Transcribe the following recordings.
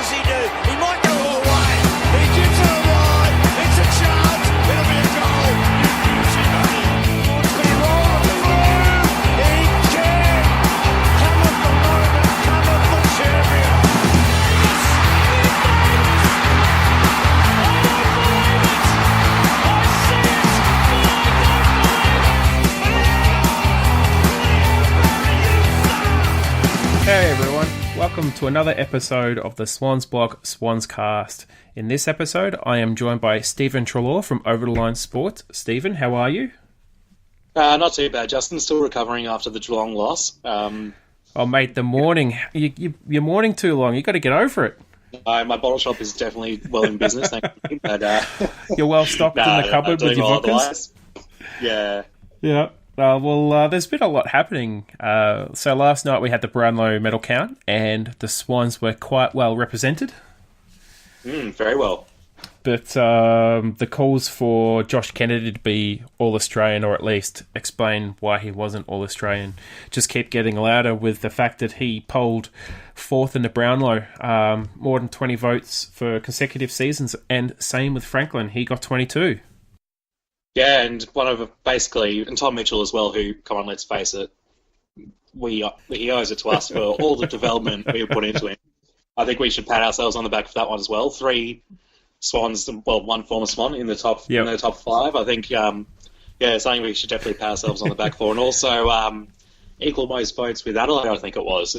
does he do? He might go all the way. He gives it a ride. It's a chance. It'll be a goal. Wants to be rolling through. He can. Cometh the moment. Cometh the champion. Hey everyone, welcome to another episode of the Swans Blog, SwansCast. In this episode, I am joined by Stephen Treloar from Over the Line Sports. Stephen, how are you? Not too bad, Justin. Still recovering after the Geelong loss. Oh mate, the morning. You're mourning too long. You've got to get over it. My bottle shop is definitely well in business, thank you. But, you're well stocked in the cupboard with your vodkas? Yeah. Yeah. There's been a lot happening. So last night we had the Brownlow medal count, and the Swans were quite well represented. Very well. But the calls for Josh Kennedy to be All-Australian, or at least explain why he wasn't All-Australian, just keep getting louder with the fact that he polled fourth in the Brownlow, more than 20 votes for consecutive seasons, and same with Franklin, he got 22. Yeah, and and Tom Mitchell as well, who, come on, let's face it, he owes it to us for all the development we put into him. I think we should pat ourselves on the back for that one as well. 3 Swans, one former Swan in the top in the top 5. I think, something we should definitely pat ourselves on the back for. And also equal most votes with Adelaide, I think it was,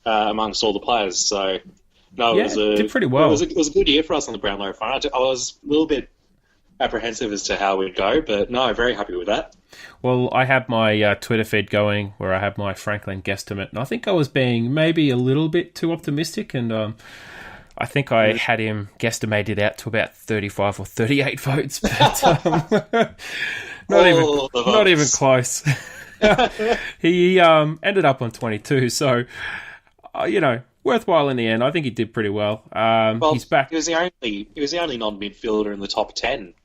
amongst all the players. So, no, it did pretty well. It was a good year for us on the Brownlow front. I was a little bit apprehensive as to how we'd go, but no, very happy with that. Well, I have my Twitter feed going where I have my Franklin guesstimate, and I think I was being maybe a little bit too optimistic, and I think I had him guesstimated out to about 35 or 38 votes, but not even close. He ended up on 22, so worthwhile in the end. I think he did pretty well. He's back. He was the only non-midfielder in the top 10.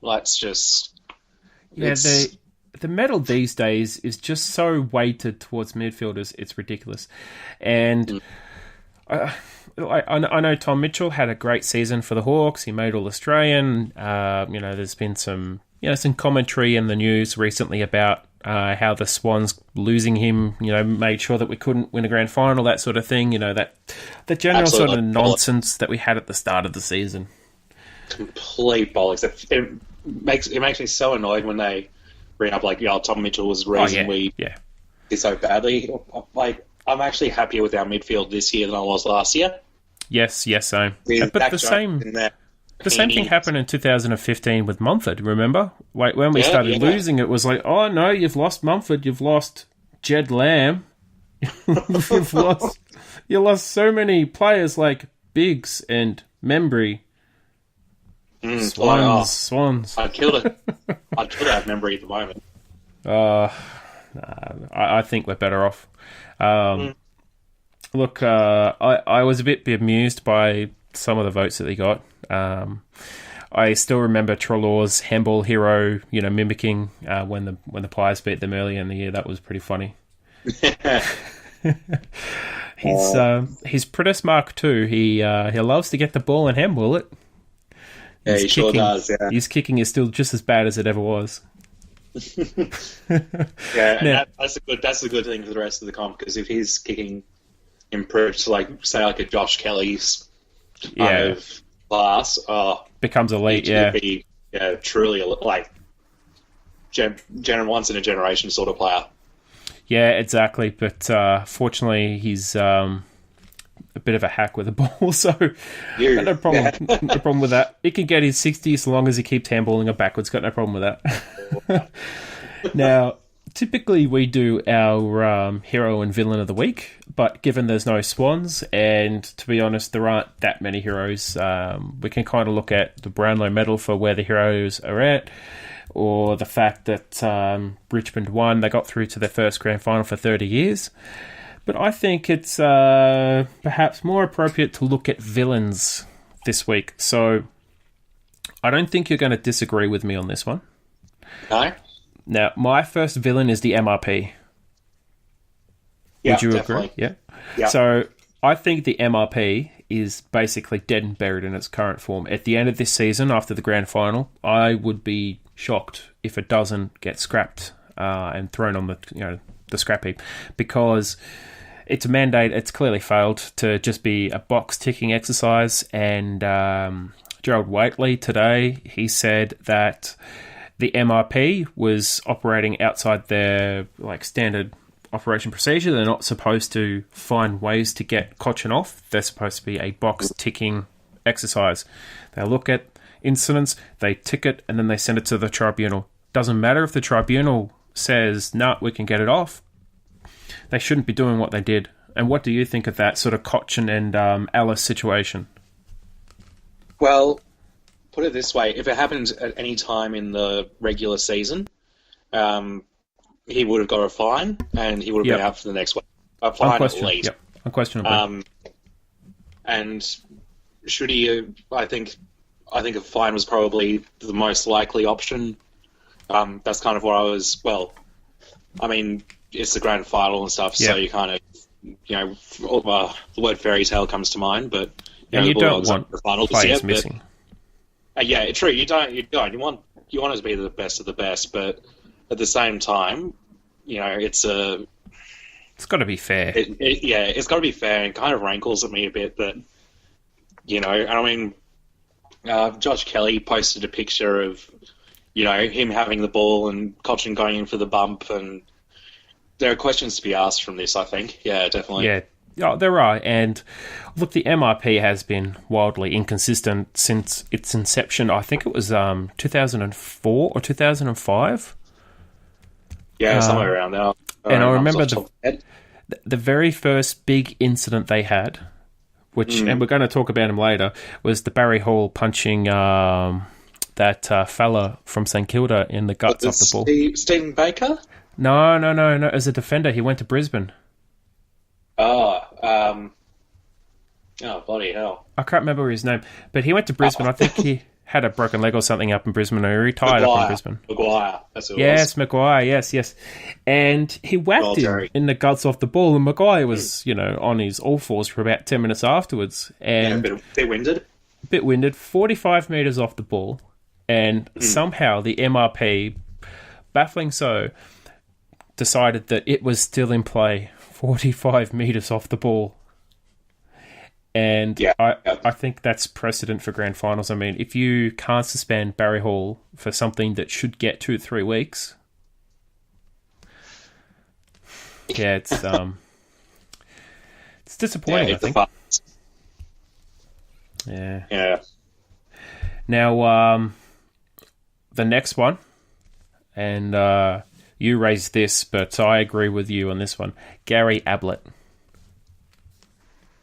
The medal these days is just so weighted towards midfielders. It's ridiculous. And I know Tom Mitchell had a great season for the Hawks. He made All-Australian. There's been some commentary in the news recently about how the Swans losing him, made sure that we couldn't win a grand final, that sort of thing. The general Absolutely. sort of nonsense that we had at the start of the season. Complete bollocks. It makes me so annoyed when they bring up Tom Mitchell was the reason we did so badly. I'm actually happier with our midfield this year than I was last year. Yes, same. But the same thing happened in 2015 with Mumford, remember? When we started losing, it was oh no, you've lost Mumford, you've lost Jed Lamb. you lost so many players like Biggs and Membry. Swans. I'd kill to have Membry at the moment. I think we're better off. Look, I was a bit bemused by some of the votes that he got. I still remember Treloar's handball hero, mimicking when the Pies beat them earlier in the year. That was pretty funny. He's pretty smart too. He loves to get the ball and handball it. He sure does. Yeah, his kicking is still just as bad as it ever was. That's a good thing for the rest of the comp, because if his kicking improves to say a Josh Kelly's of class, becomes elite. Be, truly once in a generation sort of player. Yeah, exactly. But fortunately, he's a bit of a hack with the ball, so no problem with that. He can get his 60 as long as he keeps handballing it backwards. Got no problem with that. Now, typically we do our hero and villain of the week, but given there's no Swans, and to be honest, there aren't that many heroes, we can kind of look at the Brownlow medal for where the heroes are at, or the fact that Richmond won. They got through to their first grand final for 30 years. But I think it's perhaps more appropriate to look at villains this week. So I don't think you're going to disagree with me on this one. No? Now, my first villain is the MRP. Yeah, Would you definitely. agree? Yeah. Yeah. So I think the MRP is basically dead and buried in its current form. At the end of this season, after the grand final, I would be shocked if it doesn't get scrapped and thrown on the scrap heap, because it's a mandate. It's clearly failed to just be a box ticking exercise. And Gerald Whateley today, he said that the MRP was operating outside their standard operation procedure. They're not supposed to find ways to get Cochin off. They're supposed to be a box ticking exercise. They look at incidents, they tick it, and then they send it to the tribunal. Doesn't matter if the tribunal says, "No, we can get it off." They shouldn't be doing what they did. And what do you think of that sort of Cochin and Alice situation? Well, put it this way: if it happened at any time in the regular season, he would have got a fine, and he would have been out for the next week. A fine at least. Yep. Unquestionably. And should he? I think a fine was probably the most likely option. That's kind of what I was. Well, I mean, it's the grand final and stuff, so you kind of, the word fairy tale comes to mind, but you don't want the final players missing. Yeah, true. You don't. You want it to be the best of the best, but at the same time, it's got to be fair. It's got to be fair, and it kind of rankles at me a bit that, and I mean, Josh Kelly posted a picture of, him having the ball and Cochin going in for the bump, and there are questions to be asked from this, I think. Yeah, definitely. Yeah, there are. And look, the MRP has been wildly inconsistent since its inception. I think it was 2004 or 2005. Yeah, somewhere around there. And I remember the very first big incident they had, which, and we're going to talk about him later, was the Barry Hall punching that fella from St Kilda in the guts off the ball. Stephen Baker? No. As a defender, he went to Brisbane. Oh, bloody hell. I can't remember his name, but he went to Brisbane. I think he had a broken leg or something up in Brisbane, or he retired up in Brisbane. Maguire, that's who it was. Yes, Maguire, yes. And he whacked him in the guts off the ball, and Maguire was, on his all fours for about 10 minutes afterwards. And a bit winded. 45 metres off the ball, and somehow the MRP, baffling so, decided that it was still in play 45 metres off the ball. And I think that's precedent for grand finals. I mean, if you can't suspend Barry Hall for something that should get 2 to 3 weeks, it's disappointing, I think. Yeah. Now, the next one, and you raised this, but I agree with you on this one. Gary Ablett.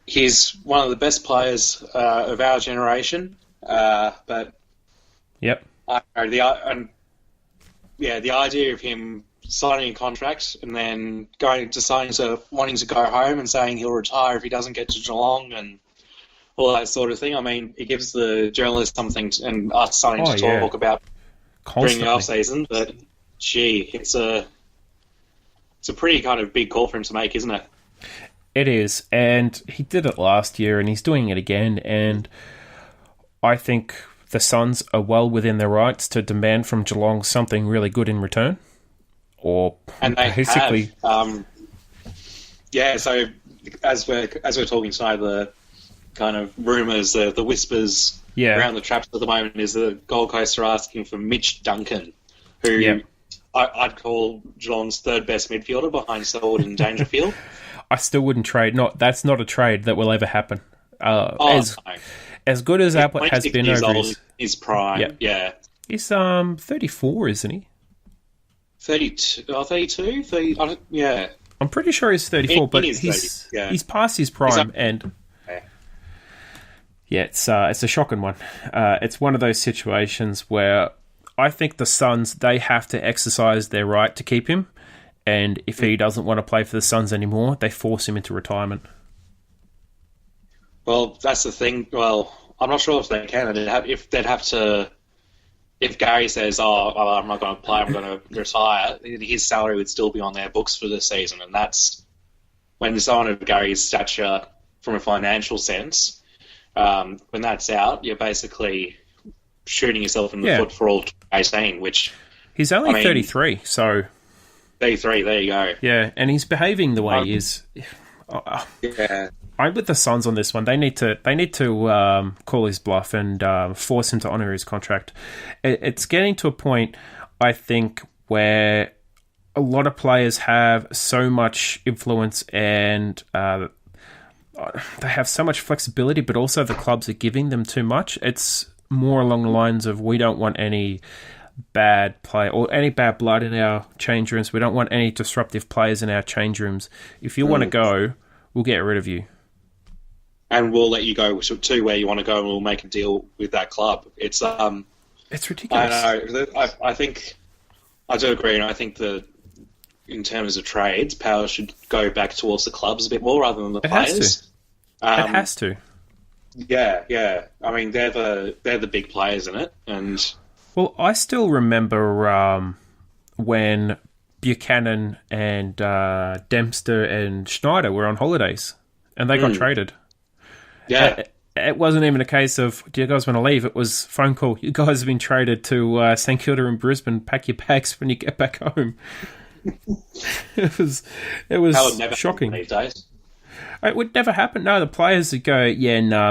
He's one of the best players of our generation, but the idea of him signing a contract and then wanting to go home and saying he'll retire if he doesn't get to Geelong and all that sort of thing. I mean, it gives the journalists something and us something to talk about during the off season. But gee, it's a pretty kind of big call for him to make, isn't it? It is, and he did it last year, and he's doing it again, and I think the Suns are well within their rights to demand from Geelong something really good in return. And they basically have. So as we're talking tonight, the kind of rumours, the whispers around the traps at the moment is the Gold Coast are asking for Mitch Duncan, who I'd call Geelong's third best midfielder behind Selwood and Dangerfield. I still wouldn't trade. That's not a trade that will ever happen. As good as Ablett has been over his prime, he's 34, isn't he? 32, 30, I'm pretty sure he's 34, but he's past his prime, and it's a shocking one. It's one of those situations where I think the Suns, they have to exercise their right to keep him. And if he doesn't want to play for the Suns anymore, they force him into retirement. Well, that's the thing. Well, I'm not sure if they can. If Gary says, I'm not going to play, I'm going to retire, his salary would still be on their books for the season. And that's when someone of Gary's stature, from a financial sense, when that's out, you're basically shooting yourself in the foot for all 18, which... He's only 33, so... 33, there you go. Yeah, and he's behaving the way he is. Yeah. I'm with the Suns on this one. They need to call his bluff and force him to honour his contract. It's getting to a point, I think, where a lot of players have so much influence and they have so much flexibility, but also the clubs are giving them too much. It's more along the lines of, we don't want any bad play or any bad blood in our change rooms. We don't want any disruptive players in our change rooms. If you want to go, we'll get rid of you. And we'll let you go to where you want to go, and we'll make a deal with that club. It's ridiculous. I know. I think I do agree, and I think that in terms of trades, power should go back towards the clubs a bit more rather than the players. It has to. Yeah. I mean, they're the big players in it, and well, I still remember when Buchanan and Dempster and Schneider were on holidays, and they got traded. Yeah. It wasn't even a case of, do you guys want to leave? It was phone call. You guys have been traded to St Kilda in Brisbane. Pack your bags when you get back home. It was never shocking. These days. It would never happen. No, the players would go,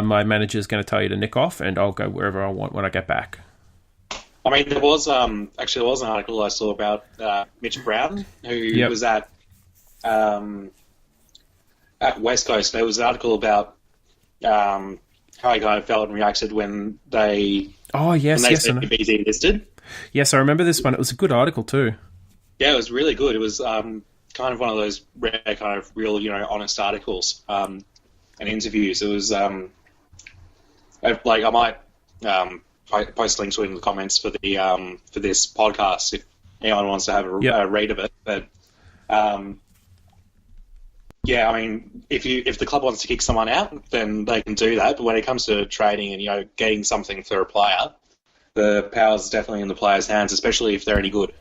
my manager's going to tell you to nick off, and I'll go wherever I want when I get back. I mean, there was an article I saw about Mitch Brown, who was at West Coast. There was an article about how he kind of felt and reacted when they said BZ listed. Yes, I remember this one. It was a good article too. Yeah, it was really good. It was kind of one of those rare, kind of real, honest articles and interviews. It was I might post links to it in the comments for the for this podcast if anyone wants to have a read of it. But yeah, I mean, if the club wants to kick someone out, then they can do that. But when it comes to trading and getting something for a player, the power's definitely in the player's hands, especially if they're any good.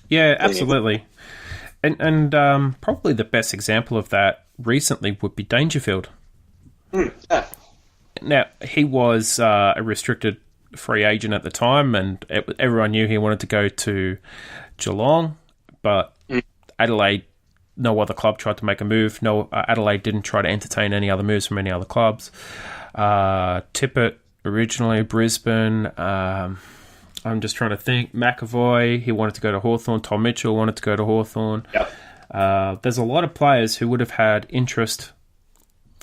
Yeah, absolutely. And probably the best example of that recently would be Dangerfield. Yeah. Now, he was a restricted free agent at the time, and everyone knew he wanted to go to Geelong, but Adelaide, no other club tried to make a move. No, Adelaide didn't try to entertain any other moves from any other clubs. Tippett, originally Brisbane. I'm just trying to think. McAvoy, he wanted to go to Hawthorn. Tom Mitchell wanted to go to Hawthorn. Yep. There's a lot of players who would have had interest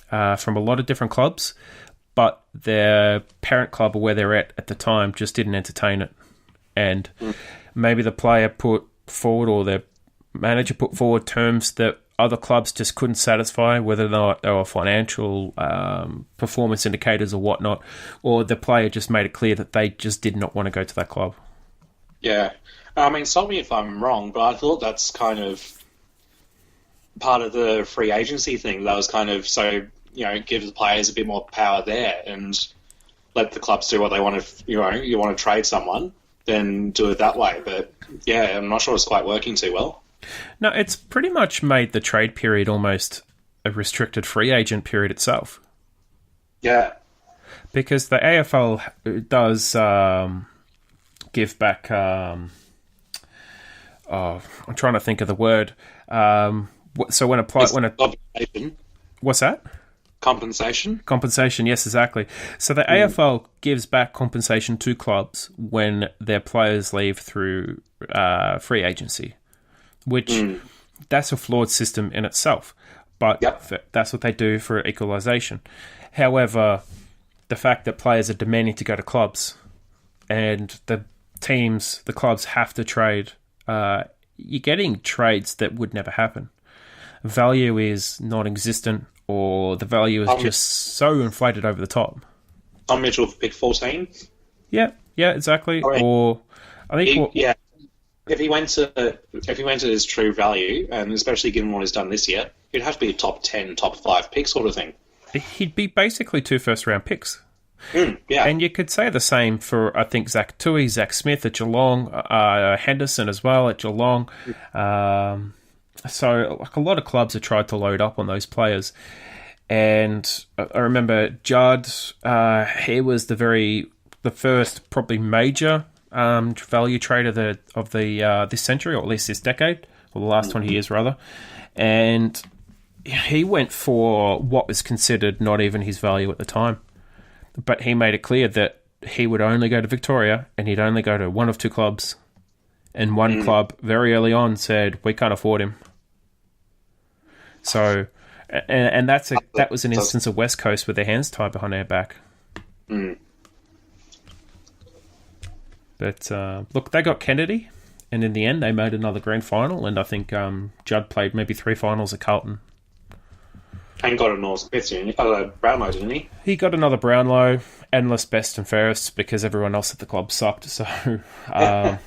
from a lot of different clubs, but their parent club or where they're at the time just didn't entertain it. And maybe the player put forward or their manager put forward terms that other clubs just couldn't satisfy, whether or not they were financial performance indicators or whatnot, or the player just made it clear that they just did not want to go to that club. Yeah. I mean, stop me if I'm wrong, but I thought that's kind of part of the free agency thing. That was kind of give the players a bit more power there and let the clubs do what they want. If you want to trade someone, then do it that way. But yeah, I'm not sure it's quite working too well. No, it's pretty much made the trade period almost a restricted free agent period itself. Yeah. Because the AFL does give back... I'm trying to think of the word. So when compensation. What's that? Compensation? Compensation, yes, exactly. So the AFL gives back compensation to clubs when their players leave through free agency, which that's a flawed system in itself. But that's what they do for equalisation. However, the fact that players are demanding to go to clubs and the clubs have to trade, you're getting trades that would never happen. Value is non-existent, or the value is just so inflated over the top. Tom Mitchell for pick 14? Yeah, exactly. If he went to his true value, and especially given what he's done this year, he'd have to be a top 10, top 5 pick sort of thing. He'd be basically 2 first-round picks. Yeah. And you could say the same for, I think, Zach Tui, Zach Smith at Geelong, Henderson as well at Geelong. So a lot of clubs have tried to load up on those players. And I remember Judd, he was the first probably major value trade of the this century, or at least this decade, or the last 20 years rather. And he went for what was considered not even his value at the time. But he made it clear that he would only go to Victoria, and he'd only go to one of two clubs. And one club very early on said, we can't afford him. So, and that was an instance of West Coast with their hands tied behind their back. But look, they got Kennedy, and in the end, they made another grand final. And I think Judd played maybe 3 finals at Carlton. And got a North Smith, Brownlow, didn't he? He got another Brownlow, endless best and fairest, because everyone else at the club sucked. So, I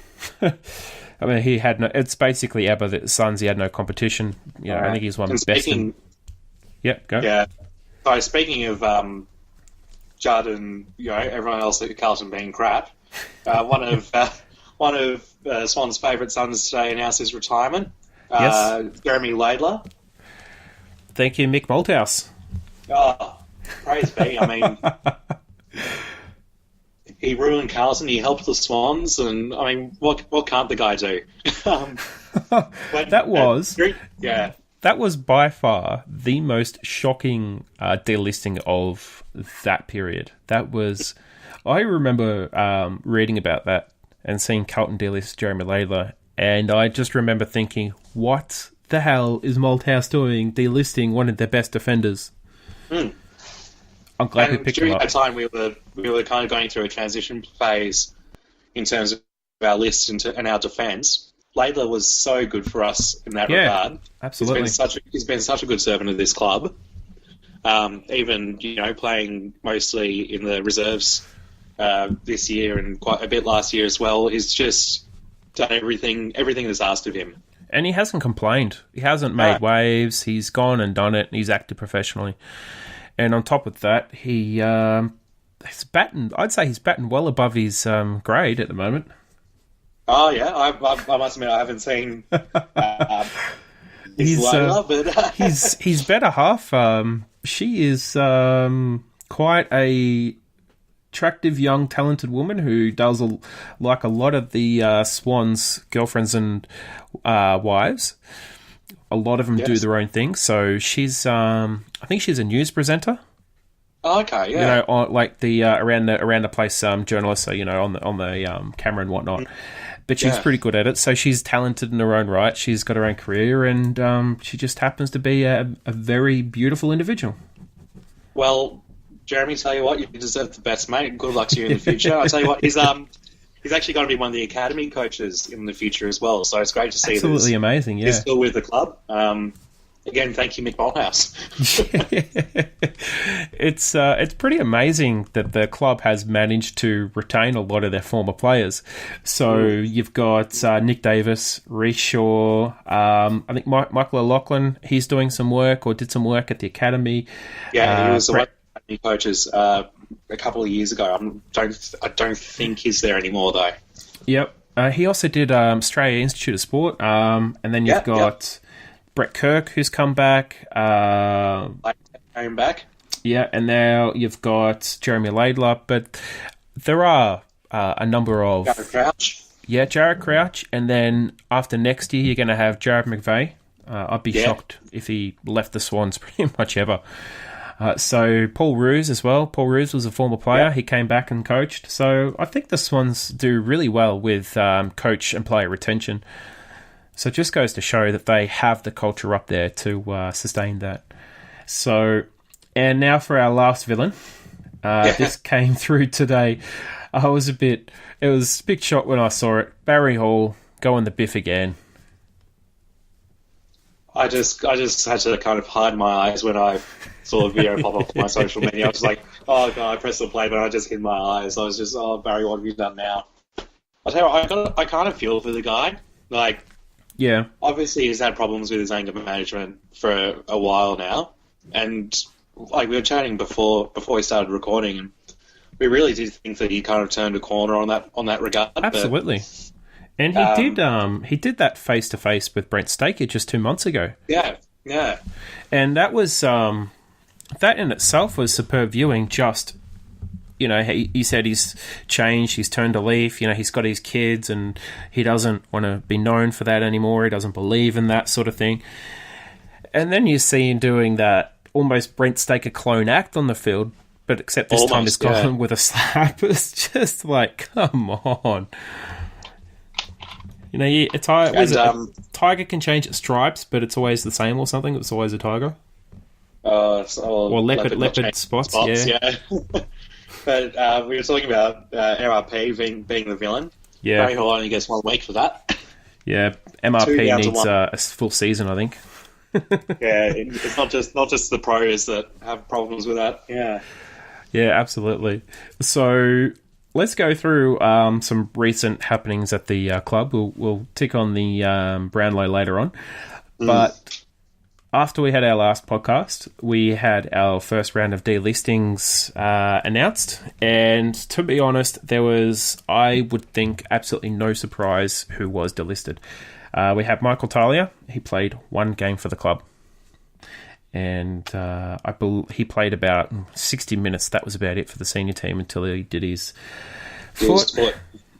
mean, he had no. It's basically Ebba the Suns. He had no competition. I think he's one of the best. Go. Yeah. So speaking of Judd and everyone else at Carlton being crap, one of Swan's favourite sons today announced his retirement. Yes. Jeremy Laidler. Thank you, Mick Malthouse. Oh, praise be. I mean, he ruined Carlton. He helped the Swans, and I mean, what can't the guy do? That was by far the most shocking delisting of that period. That was, I remember reading about that and seeing Carlton delist Jeremy Laidler, and I just remember thinking, what the hell is Malthouse doing delisting one of their best defenders? I'm glad we picked him up. During that time, we were kind of going through a transition phase in terms of our list and our defence. Laidler was so good for us in that regard. Absolutely. He's been such a good servant of this club. Even playing mostly in the reserves this year and quite a bit last year as well. He's just done everything that's asked of him. And he hasn't complained. He hasn't made waves. He's gone and done it, and he's acted professionally. And on top of that, he's batting. I'd say he's batting well above his grade at the moment. Oh yeah, I must admit I haven't seen his lineup, but his better half. She is quite a attractive, young, talented woman who does like a lot of the Swans' girlfriends and wives. A lot of them do their own thing. So she's, I think she's a news presenter. Oh, okay, yeah. On, like the around the place journalist, so on the camera and whatnot. But she's pretty good at it. So she's talented in her own right. She's got her own career, and she just happens to be a very beautiful individual. Well, Jeremy, tell you what, you deserve the best, mate. Good luck to you in the future. I tell you what, he's actually going to be one of the academy coaches in the future as well. So it's great to see. Absolutely amazing. Yeah, he's still with the club. Again, thank you, Mick Malthouse. It's pretty amazing that the club has managed to retain a lot of their former players. So you've got Nick Davis, Reece Shaw, I think Michael O'Loughlin. He's doing some work or did some work at the academy. Yeah, he was one of the academy coaches a couple of years ago. I don't think he's there anymore though. Yep. He also did Australia Institute of Sport, and then you've got Brett Kirk, who's come back. Came back. Yeah, and now you've got Jeremy Laidler, but there are a number of... Jared Crouch. Yeah, Jared Crouch, and then after next year, you're going to have Jared McVeigh. I'd be shocked if he left the Swans pretty much ever. So Paul Roos as well. Paul Roos was a former player. He came back and coached. So I think the Swans do really well with coach and player retention. So it just goes to show that they have the culture up there to sustain that. So, and now for our last villain. This came through today. It was a big shock when I saw it. Barry Hall going the biff again. I just had to kind of hide my eyes when I saw a video pop up on my social media. I was like, oh god, I pressed the play, but I just hid my eyes. I was just, oh Barry, what have you done now? I tell you what, I kind of feel for the guy. Like, yeah, obviously he's had problems with his anger management for a while now, and like we were chatting before we started recording, and we really did think that he kind of turned a corner on that regard. Absolutely. And he did that face to face with Brent Staker just 2 months ago. Yeah. And that was that in itself was superb viewing. Just, he said he's changed, he's turned a leaf, he's got his kids and he doesn't want to be known for that anymore. He doesn't believe in that sort of thing. And then you see him doing that almost Brent Staker clone act on the field, but except this time it's gone with a slap. It's just like, come on. A tiger can change its stripes, but it's always the same or something. It's always a tiger. Or leopard spots, yeah. But we were talking about MRP being the villain. Yeah. Barry Hall only gets 1 week for that. Yeah, MRP needs a full season, I think. Yeah, it's not just the pros that have problems with that. Yeah. Yeah, absolutely. So let's go through some recent happenings at the club. We'll tick on the Brownlow later on. But after we had our last podcast, we had our first round of delistings announced. And to be honest, there was, I would think, absolutely no surprise who was delisted. We had Michael Talia. He played 1 game for the club. And he played about 60 minutes. That was about it for the senior team until he did his foot.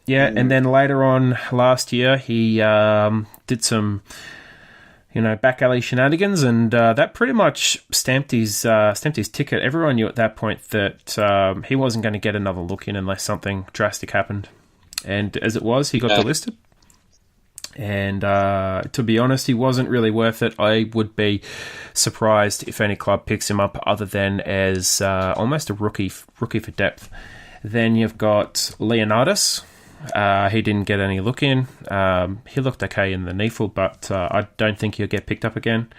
Yeah, and then later on last year, he did some, back alley shenanigans, and that pretty much stamped his ticket. Everyone knew at that point that he wasn't going to get another look in unless something drastic happened. And as it was, he got delisted. And to be honest, he wasn't really worth it. I would be surprised if any club picks him up other than as almost a rookie for depth. Then you've got Leonardus. He didn't get any look in. He looked okay in the NEFL, but I don't think he'll get picked up again.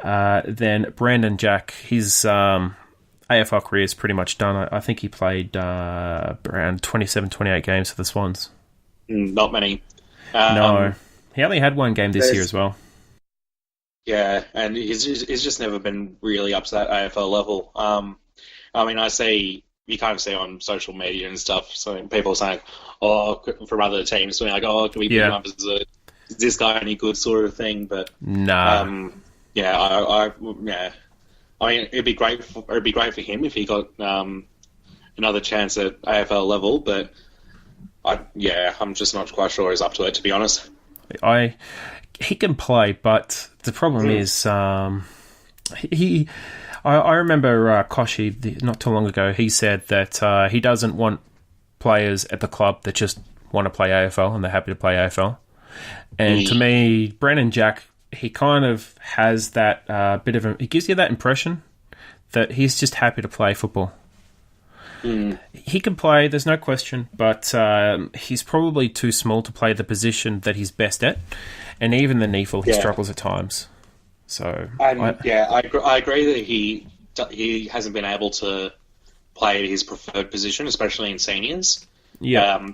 Then Brandon Jack, his AFL career is pretty much done. I think he played around 27, 28 games for the Swans. Not many. No, he only had 1 game this year as well. Yeah, and he's just never been really up to that AFL level. You kind of see on social media and stuff, so people are saying, from other teams, so like, can we pick him up as is this guy any good sort of thing? But nah. It'd be great for him if he got another chance at AFL level, but I'm just not quite sure he's up to it, to be honest. He can play, but the problem is I remember Koshi not too long ago. He said that he doesn't want players at the club that just want to play AFL and they're happy to play AFL. And to me, Brandon Jack, he kind of has that he gives you that impression that he's just happy to play football. He can play, there's no question, but he's probably too small to play the position that he's best at, and even the NEFL, he struggles at times. So I agree that he hasn't been able to play his preferred position, especially in seniors. Yeah,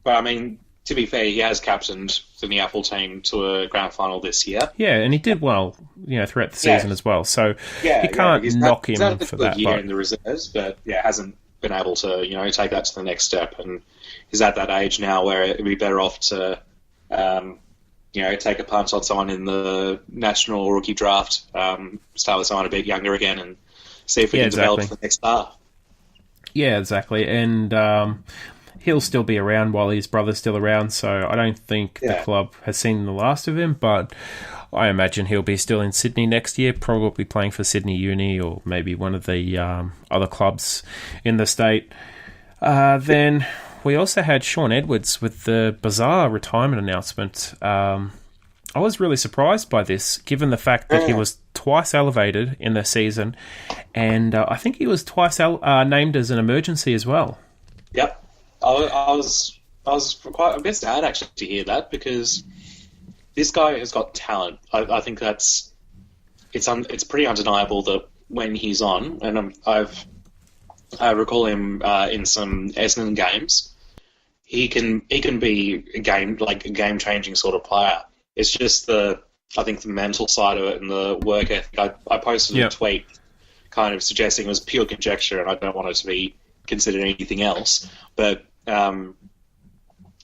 but I mean, to be fair, he has captained the NEFL team to a grand final this year. Yeah, and he did well, throughout the season as well. So you can't knock him for that. He's had a good year in the reserves, but hasn't been able to, take that to the next step. And he's at that age now where it'd be better off to, take a punt on someone in the national rookie draft, start with someone a bit younger again and see if we can develop for the next star. Yeah, exactly. And he'll still be around while his brother's still around, so I don't think the club has seen the last of him, but I imagine he'll be still in Sydney next year, probably playing for Sydney Uni or maybe one of the other clubs in the state. Then we also had Sean Edwards with the bizarre retirement announcement. I was really surprised by this, given the fact that he was twice elevated in the season, and I think he was twice named as an emergency as well. Yep. I was quite a bit sad actually to hear that, because this guy has got talent. I think it's pretty undeniable that when he's on, and I recall him in some Essendon games, he can be a game changing sort of player. It's just the mental side of it and the work ethic. I posted a tweet kind of suggesting it was pure conjecture, and I don't want it to be considered anything else. But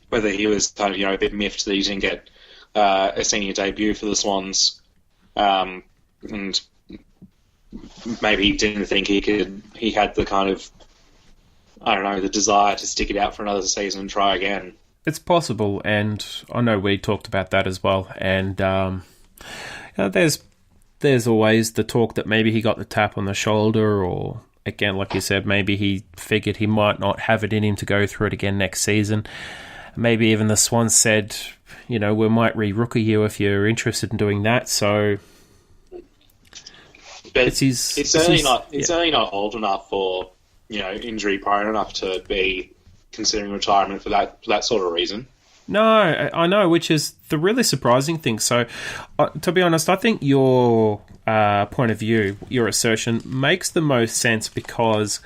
whether he was kind of a bit miffed that he didn't get a senior debut for the Swans, and maybe he didn't think he had the kind of, I don't know, the desire to stick it out for another season and try again. It's possible, and I know we talked about that as well. And there's always the talk that maybe he got the tap on the shoulder, or again, like you said, maybe he figured he might not have it in him to go through it again next season. Maybe even the Swans said, we might re-rookie you if you're interested in doing that. So, but it's certainly not old enough or injury prone enough to be considering retirement for that sort of reason. No, I know, which is the really surprising thing. So, to be honest, I think your point of view, your assertion, makes the most sense, because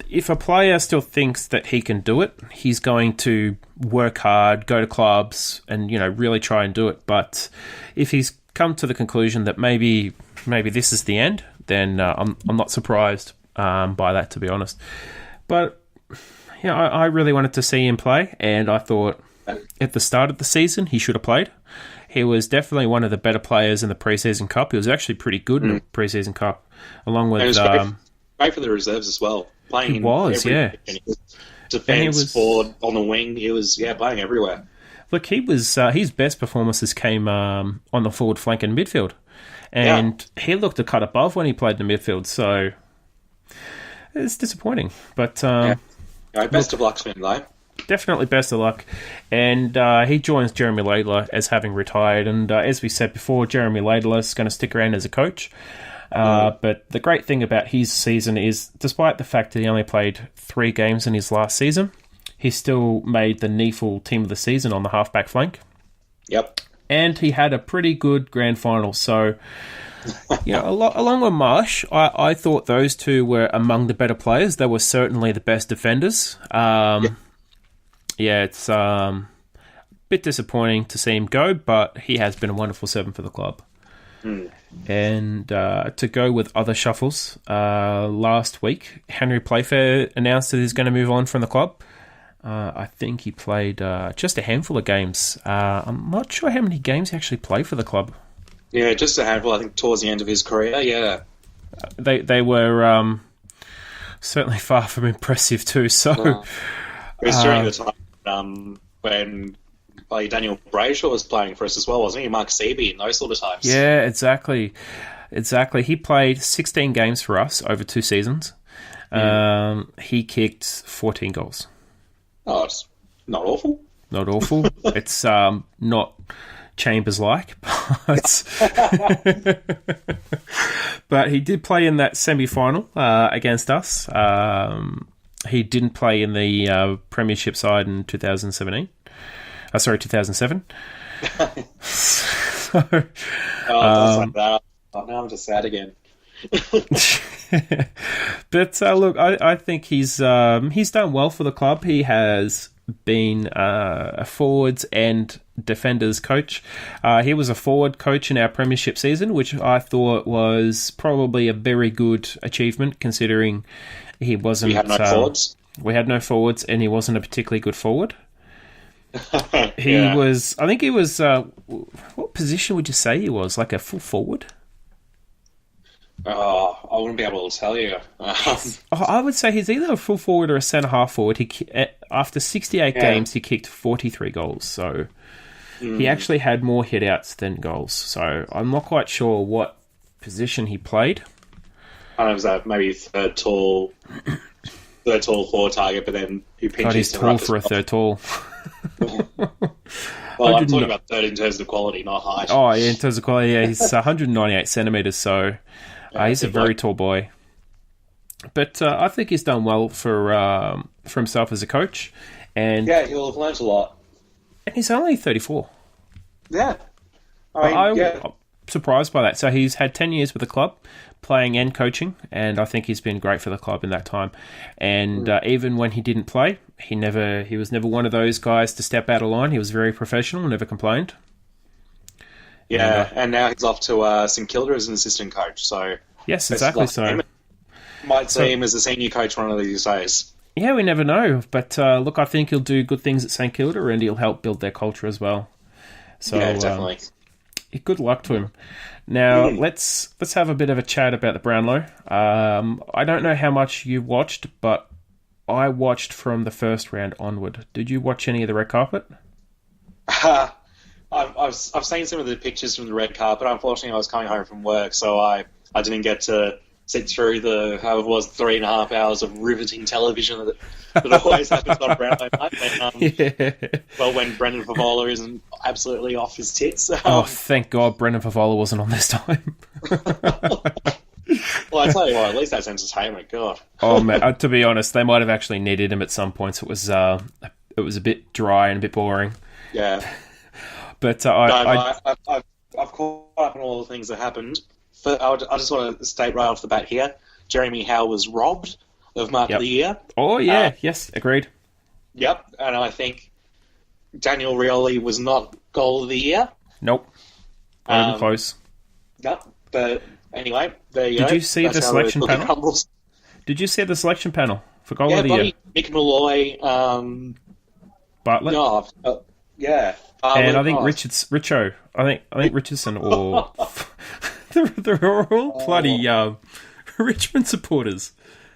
if a player still thinks that he can do it, he's going to work hard, go to clubs, and really try and do it. But if he's come to the conclusion that maybe this is the end, then I'm not surprised by that, to be honest. But I really wanted to see him play, and I thought at the start of the season he should have played. He was definitely one of the better players in the preseason cup. He was actually pretty good in the preseason cup, along with great for the reserves as well. Playing defense, forward, on the wing. He was playing everywhere. Look, he was his best performances came on the forward flank and midfield, and he looked a cut above when he played in the midfield. So it's disappointing, but best of luck to him, though. Definitely best of luck. And he joins Jeremy Laidler as having retired. And as we said before, Jeremy Laidler is going to stick around as a coach. But the great thing about his season is, despite the fact that he only played 3 games in his last season, he still made the NEFL team of the season on the halfback flank. Yep. And he had a pretty good grand final. So, along with Marsh, I thought those two were among the better players. They were certainly the best defenders. It's a bit disappointing to see him go, but he has been a wonderful servant for the club. And to go with other shuffles, last week, Henry Playfair announced that he's going to move on from the club. I think he played just a handful of games. I'm not sure how many games he actually played for the club. Yeah, just a handful, I think, towards the end of his career, yeah. They were certainly far from impressive too, so... It was during the time when Daniel Brayshaw was playing for us as well, wasn't he? Mark Seaby and those sort of times. Yeah, exactly. He played 16 games for us over 2 seasons. He kicked 14 goals. Oh, it's not awful. Not awful. It's not Chambers-like, but he did play in that semi-final against us. He didn't play in the Premiership side in 2007. Now I'm just sad again. But look, I think he's done well for the club. He has been a forwards and defenders coach. He was a forward coach in our Premiership season, which I thought was probably a very good achievement, considering he wasn't. We had no forwards. We had no forwards, and he wasn't a particularly good forward. He was. I think he was. What position would you say he was? Like a full forward? I wouldn't be able to tell you. I would say he's either a full forward or a centre half forward. After 68 games, he kicked 43 goals. So he actually had more hit-outs than goals. So I'm not quite sure what position he played. I don't know, was that maybe third tall forward target, but then he pinches. He's tall for a third tall. Well, I'm talking about third in terms of quality, not height. Oh, yeah, in terms of quality, yeah, he's 198 centimetres, so he's a very tall boy. But I think he's done well for himself as a coach. And he'll have learnt a lot. And he's only 34. Yeah. I'm surprised by that. So he's had 10 years with the club, playing and coaching, and I think he's been great for the club in that time. And even when he didn't play, he was never one of those guys to step out of line. He was very professional, never complained. Yeah, and now he's off to St Kilda as an assistant coach. So yes, exactly. So might see him as a senior coach one of these days. Yeah, we never know. But look, I think he'll do good things at St Kilda, and he'll help build their culture as well. So yeah, definitely. good luck to him. Now, let's have a bit of a chat about the Brownlow. I don't know how much you watched, but I watched from the first round onward. Did you watch any of the red carpet? I've seen some of the pictures from the red carpet. Unfortunately, I was coming home from work, so I didn't get to sit through the, however it was, 3.5 hours of riveting television that always happens on Brownlow night. When Brendan Favola isn't absolutely off his tits. Oh, thank God Brendan Favola wasn't on this time. Well, I tell you what, at least that's entertainment. God. Oh man, to be honest, they might have actually needed him at some points. It was a bit dry and a bit boring. Yeah. But I've caught up on all the things that happened. I just want to state right off the bat here, Jeremy Howe was robbed of Mark of the Year. Oh, yeah. Yes, agreed. Yep, and I think Daniel Rioli was not Goal of the Year. Nope. Not even close. Yep, but anyway, there you go. Did you see the selection panel? Crumbles. Did you see the selection panel for Goal of the Year? Nick Malloy, Bartlett? Yeah. And I think Richo. I think Richardson or... They're all bloody Richmond supporters.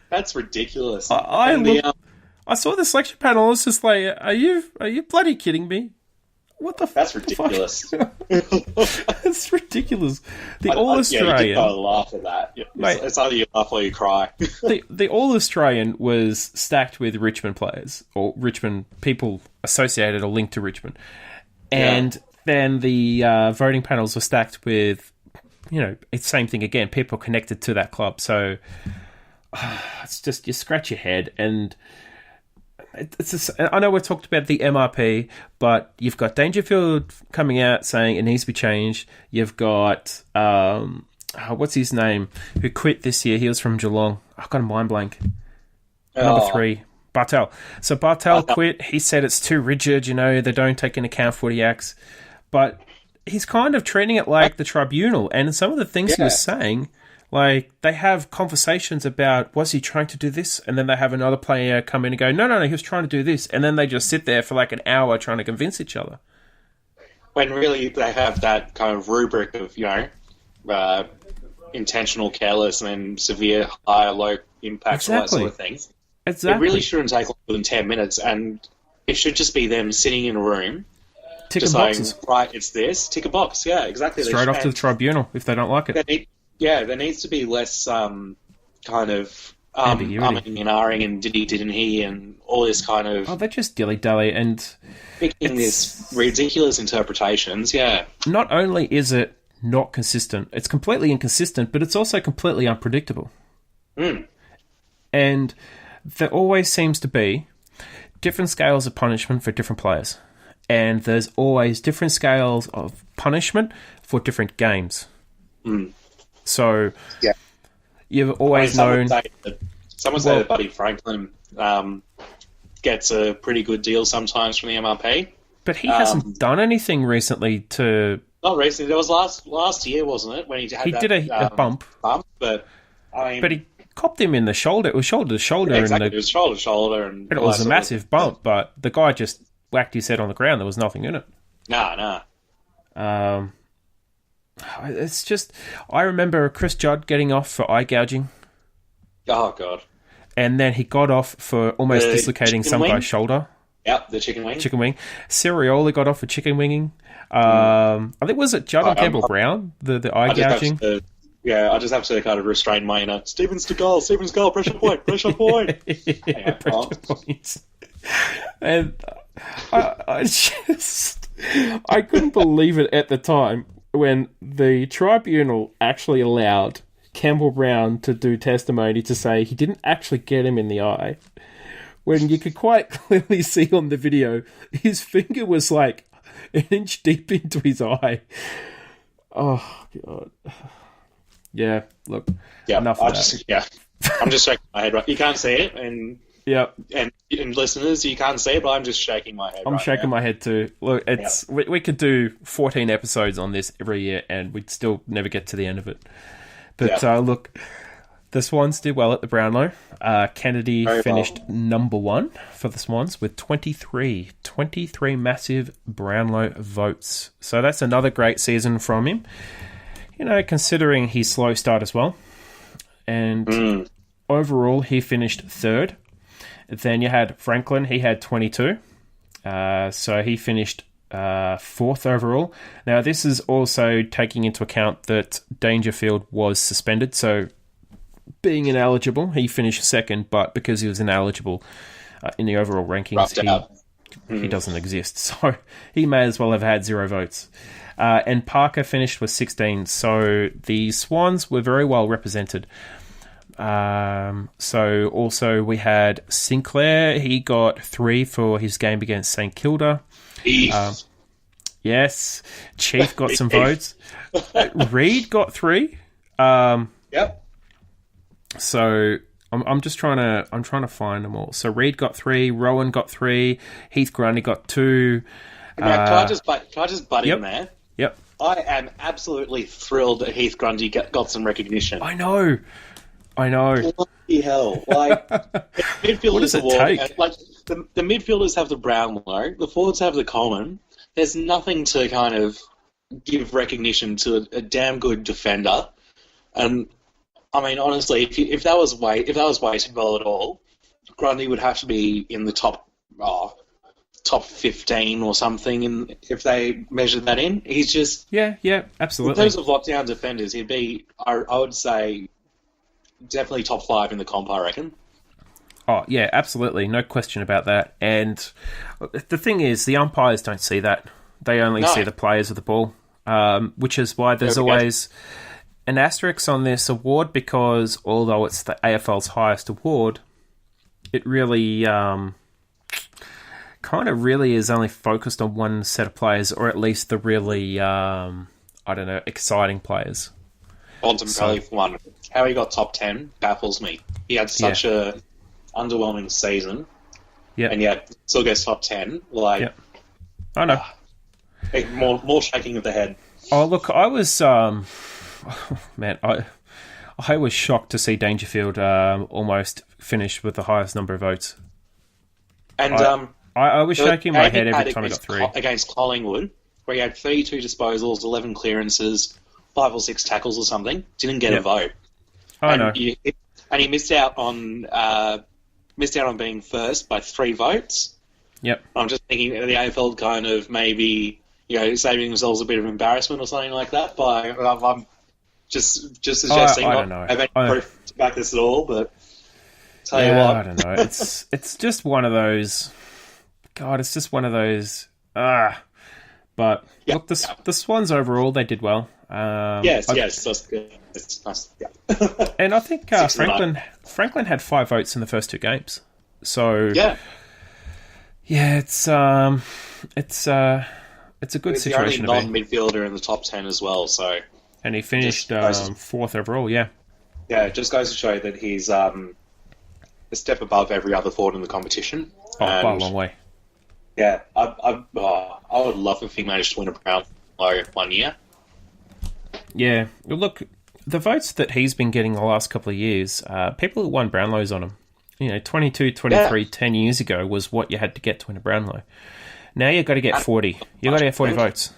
That's ridiculous. I saw the selection panel. I was just like, "Are you bloody kidding me? What the? That's ridiculous. That's ridiculous." The All Australian. You gotta laugh at that. Mate, it's either you laugh or you cry. the All Australian was stacked with Richmond players or Richmond people associated or linked to Richmond, and then the voting panels were stacked with. It's the same thing again. People connected to that club, so it's just you scratch your head, and it's just, I know we talked about the MRP, but you've got Dangerfield coming out saying it needs to be changed. You've got what's his name who quit this year? He was from Geelong. I've got a mind blank. Number 3, Bartel. So Bartel quit. He said it's too rigid. They don't take into account footy acts, but. He's kind of treating it like the tribunal, and some of the things he was saying, like they have conversations about was he trying to do this, and then they have another player come in and go, no, he was trying to do this, and then they just sit there for like an hour trying to convince each other. When really they have that kind of rubric of intentional careless and then severe high or low impact and all that sort of things. Exactly. It really shouldn't take longer than 10 minutes, and it should just be them sitting in a room. Ticking boxes. Right, it's this. Tick a box. Yeah, exactly. Straight off to the tribunal if they don't like it. There needs to be less kind of umming and ahhing and did he, didn't he, and all this kind of... Oh, they're just dilly-dally and... Picking this ridiculous interpretations, Not only is it not consistent, it's completely inconsistent, but it's also completely unpredictable. And there always seems to be different scales of punishment for different players. And there's always different scales of punishment for different games. So you've always known... Someone say that Buddy Franklin gets a pretty good deal sometimes from the MRP. But he hasn't done anything recently to... Not recently. It was last year, wasn't it? When he did a bump. But he copped him in the shoulder. It was shoulder to shoulder. Yeah, exactly. It was shoulder to shoulder. And it was a massive bump, but the guy just... whacked his head on the ground. There was nothing in it. Nah. It's just... I remember Chris Judd getting off for eye gouging. Oh, God. And then he got off for almost dislocating some guy's shoulder. Yep, the chicken wing. Sirioli got off for chicken winging. I think, was it Judd or Campbell Brown? The eye gouging? I just have to kind of restrain my inner... Stephen Seagal, pressure point. Pressure point. And... I couldn't believe it at the time when the tribunal actually allowed Campbell Brown to do testimony to say he didn't actually get him in the eye. When you could quite clearly see on the video, his finger was like an inch deep into his eye. Oh, God. Yeah, look. Yeah, enough of that. I'm just shaking my head right. You can't see it, and... Yeah, and listeners, you can't see it, but I'm just shaking my head. I'm shaking my head too. Look, it's we could do 14 episodes on this every year, and we'd still never get to the end of it. But look, the Swans did well at the Brownlow. Kennedy finished number 1 for the Swans with 23 massive Brownlow votes. So that's another great season from him. Considering his slow start as well. And overall, he finished 3rd. Then you had Franklin. He had 22. So he finished 4th overall. Now, this is also taking into account that Dangerfield was suspended. So being ineligible, he finished 2nd. But because he was ineligible in the overall rankings, he doesn't exist. So he may as well have had 0 votes. And Parker finished with 16. So the Swans were very well represented. So also we had Sinclair. He got 3 for his game against St Kilda. Yes, Chief got some votes. Reed got 3. Yep. So I'm just trying to find them all. So Reed got 3. Rowan got 3. Heath Grundy got 2. Can I just butt in there? Yep. I am absolutely thrilled that Heath Grundy got some recognition. I know. Bloody hell! Like midfielders what does it award, take? like the midfielders have the Brownlow, the forwards have the Common. There's nothing to kind of give recognition to a damn good defender. And I mean, honestly, if that was weighted well at all, Grundy would have to be in the top 15 or something. If they measured that in, he's just yeah, absolutely. In terms of lockdown defenders, he'd be I would say. Definitely top 5 in the comp, I reckon. Oh, yeah, absolutely. No question about that. And the thing is, the umpires don't see that. They only see the players of the ball, which is why there's always an asterisk on this award because although it's the AFL's highest award, it really kind of really is only focused on one set of players or at least the really, exciting players. Bontempelli for one. How he got top 10 baffles me. He had such a underwhelming season, and yet still gets top 10. Like, I know. More shaking of the head. Oh, look, I was, man, I was shocked to see Dangerfield almost finish with the highest number of votes. And I was shaking my head every time I got 3. Against Collingwood, where he had 32 disposals, 11 clearances, 5 or 6 tackles or something, didn't get a vote. I know. And he missed out on being first by 3 votes. Yep. I'm just thinking the AFL kind of maybe saving themselves a bit of embarrassment or something like that. I'm just suggesting. I don't know. I have any proof to back this at all, but tell you what, I don't know. It's just one of those. God, it's just one of those. But look, the Swans overall they did well. Yes, that's good. It's nice. Yeah. And I think Franklin had 5 votes in the first 2 games. So it's a good situation. The only non-midfielder in the top 10 as well. So and he finished 4th overall. Yeah, it just goes to show that he's a step above every other forward in the competition. By a long way. Yeah, I would love if he managed to win a Brownlow one year. Yeah, look, the votes that he's been getting the last couple of years, people who won Brownlows on him. 22, 23, 10 years ago was what you had to get to win a Brownlow. Now you've got to get 40. You've got to get 40 votes.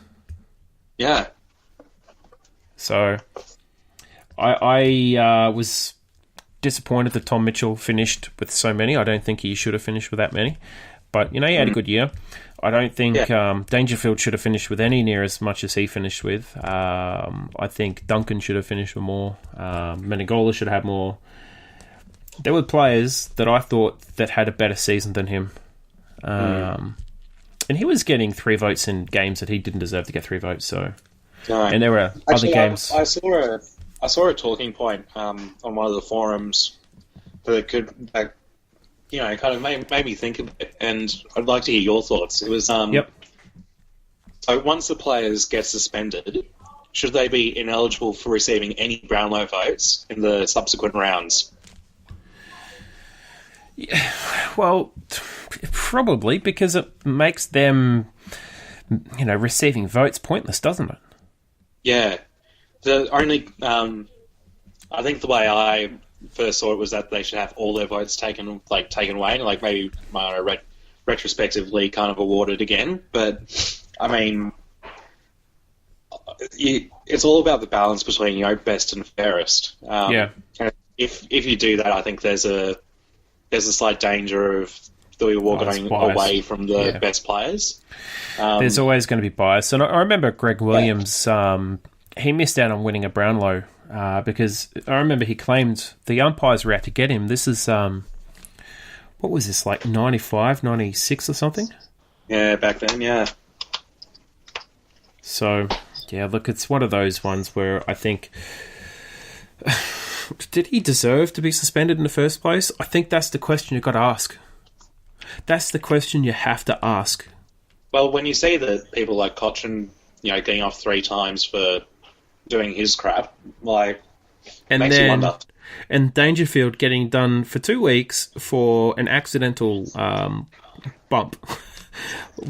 Yeah. So I was disappointed that Tom Mitchell finished with so many. I don't think he should have finished with that many. But, he had a good year. I don't think Dangerfield should have finished with any near as much as he finished with. I think Duncan should have finished with more. Menegola should have had more. There were players that I thought that had a better season than him. And he was getting 3 votes in games that he didn't deserve to get 3 votes. So, and there were other games. I saw a talking point on one of the forums that could... kind of made me think of it, and I'd like to hear your thoughts. It was, So once the players get suspended, should they be ineligible for receiving any Brownlow votes in the subsequent rounds? Yeah, well, probably, because it makes them, receiving votes pointless, doesn't it? Yeah. The only, I think the way I first saw it was that they should have all their votes taken away, and like maybe retrospectively kind of awarded again. But I mean, it's all about the balance between best and fairest. Yeah. And if you do that, I think there's a slight danger of the award going away from the best players. There's always going to be bias. And I remember Greg Williams, he missed out on winning a Brownlow because I remember he claimed the umpires were out to get him. This is, what was this, like 95, 96 or something? Yeah, back then, yeah. So, yeah, look, it's one of those ones where I think... did he deserve to be suspended in the first place? I think that's the question you've got to ask. That's the question you have to ask. Well, when you see that people like Cochrane, getting off 3 times for doing his crap, makes you wonder. And Dangerfield getting done for 2 weeks for an accidental bump.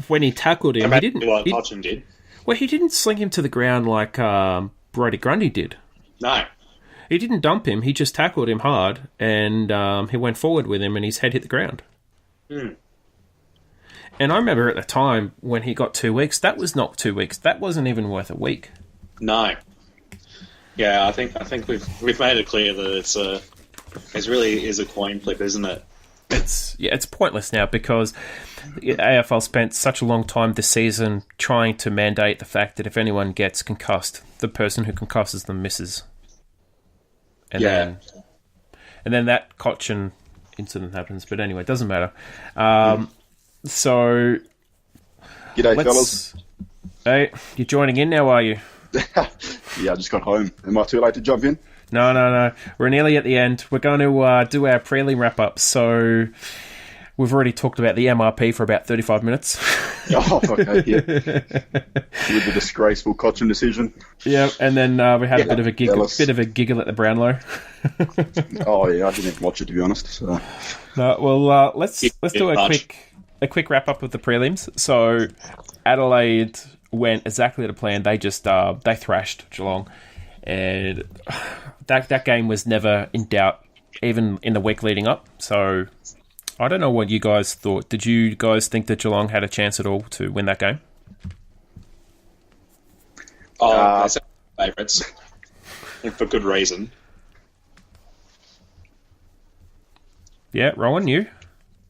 When he tackled him, he didn't. What Cochrane did. Well, he didn't sling him to the ground like Brodie Grundy did. No. He didn't dump him. He just tackled him hard, and he went forward with him, and his head hit the ground. Hmm. And I remember at the time when he got 2 weeks, that was not 2 weeks. That wasn't even worth a week. No. Yeah, I think we've made it clear that it really is a coin flip, isn't it? It's pointless now because the AFL spent such a long time this season trying to mandate the fact that if anyone gets concussed, the person who concusses them misses. And then that Cochrane incident happens. But anyway, it doesn't matter. So... G'day, fellas. Hey, you're joining in now, are you? Yeah, I just got home. Am I too late to jump in? No. We're nearly at the end. We're going to do our prelim wrap-up. So we've already talked about the MRP for about 35 minutes. Oh, okay, yeah. With the disgraceful Cochrane decision. Yeah, and then we had a bit of a giggle at the Brownlow. Oh yeah, I didn't even watch it, to be honest. So. No, well, let's do a quick wrap up of the prelims. So Adelaide went exactly to plan. They just they thrashed Geelong, and that game was never in doubt, even in the week leading up. So I don't know what you guys thought. Did you guys think that Geelong had a chance at all to win that game? Oh, they're favourites, and for good reason. Yeah, Rowan, you?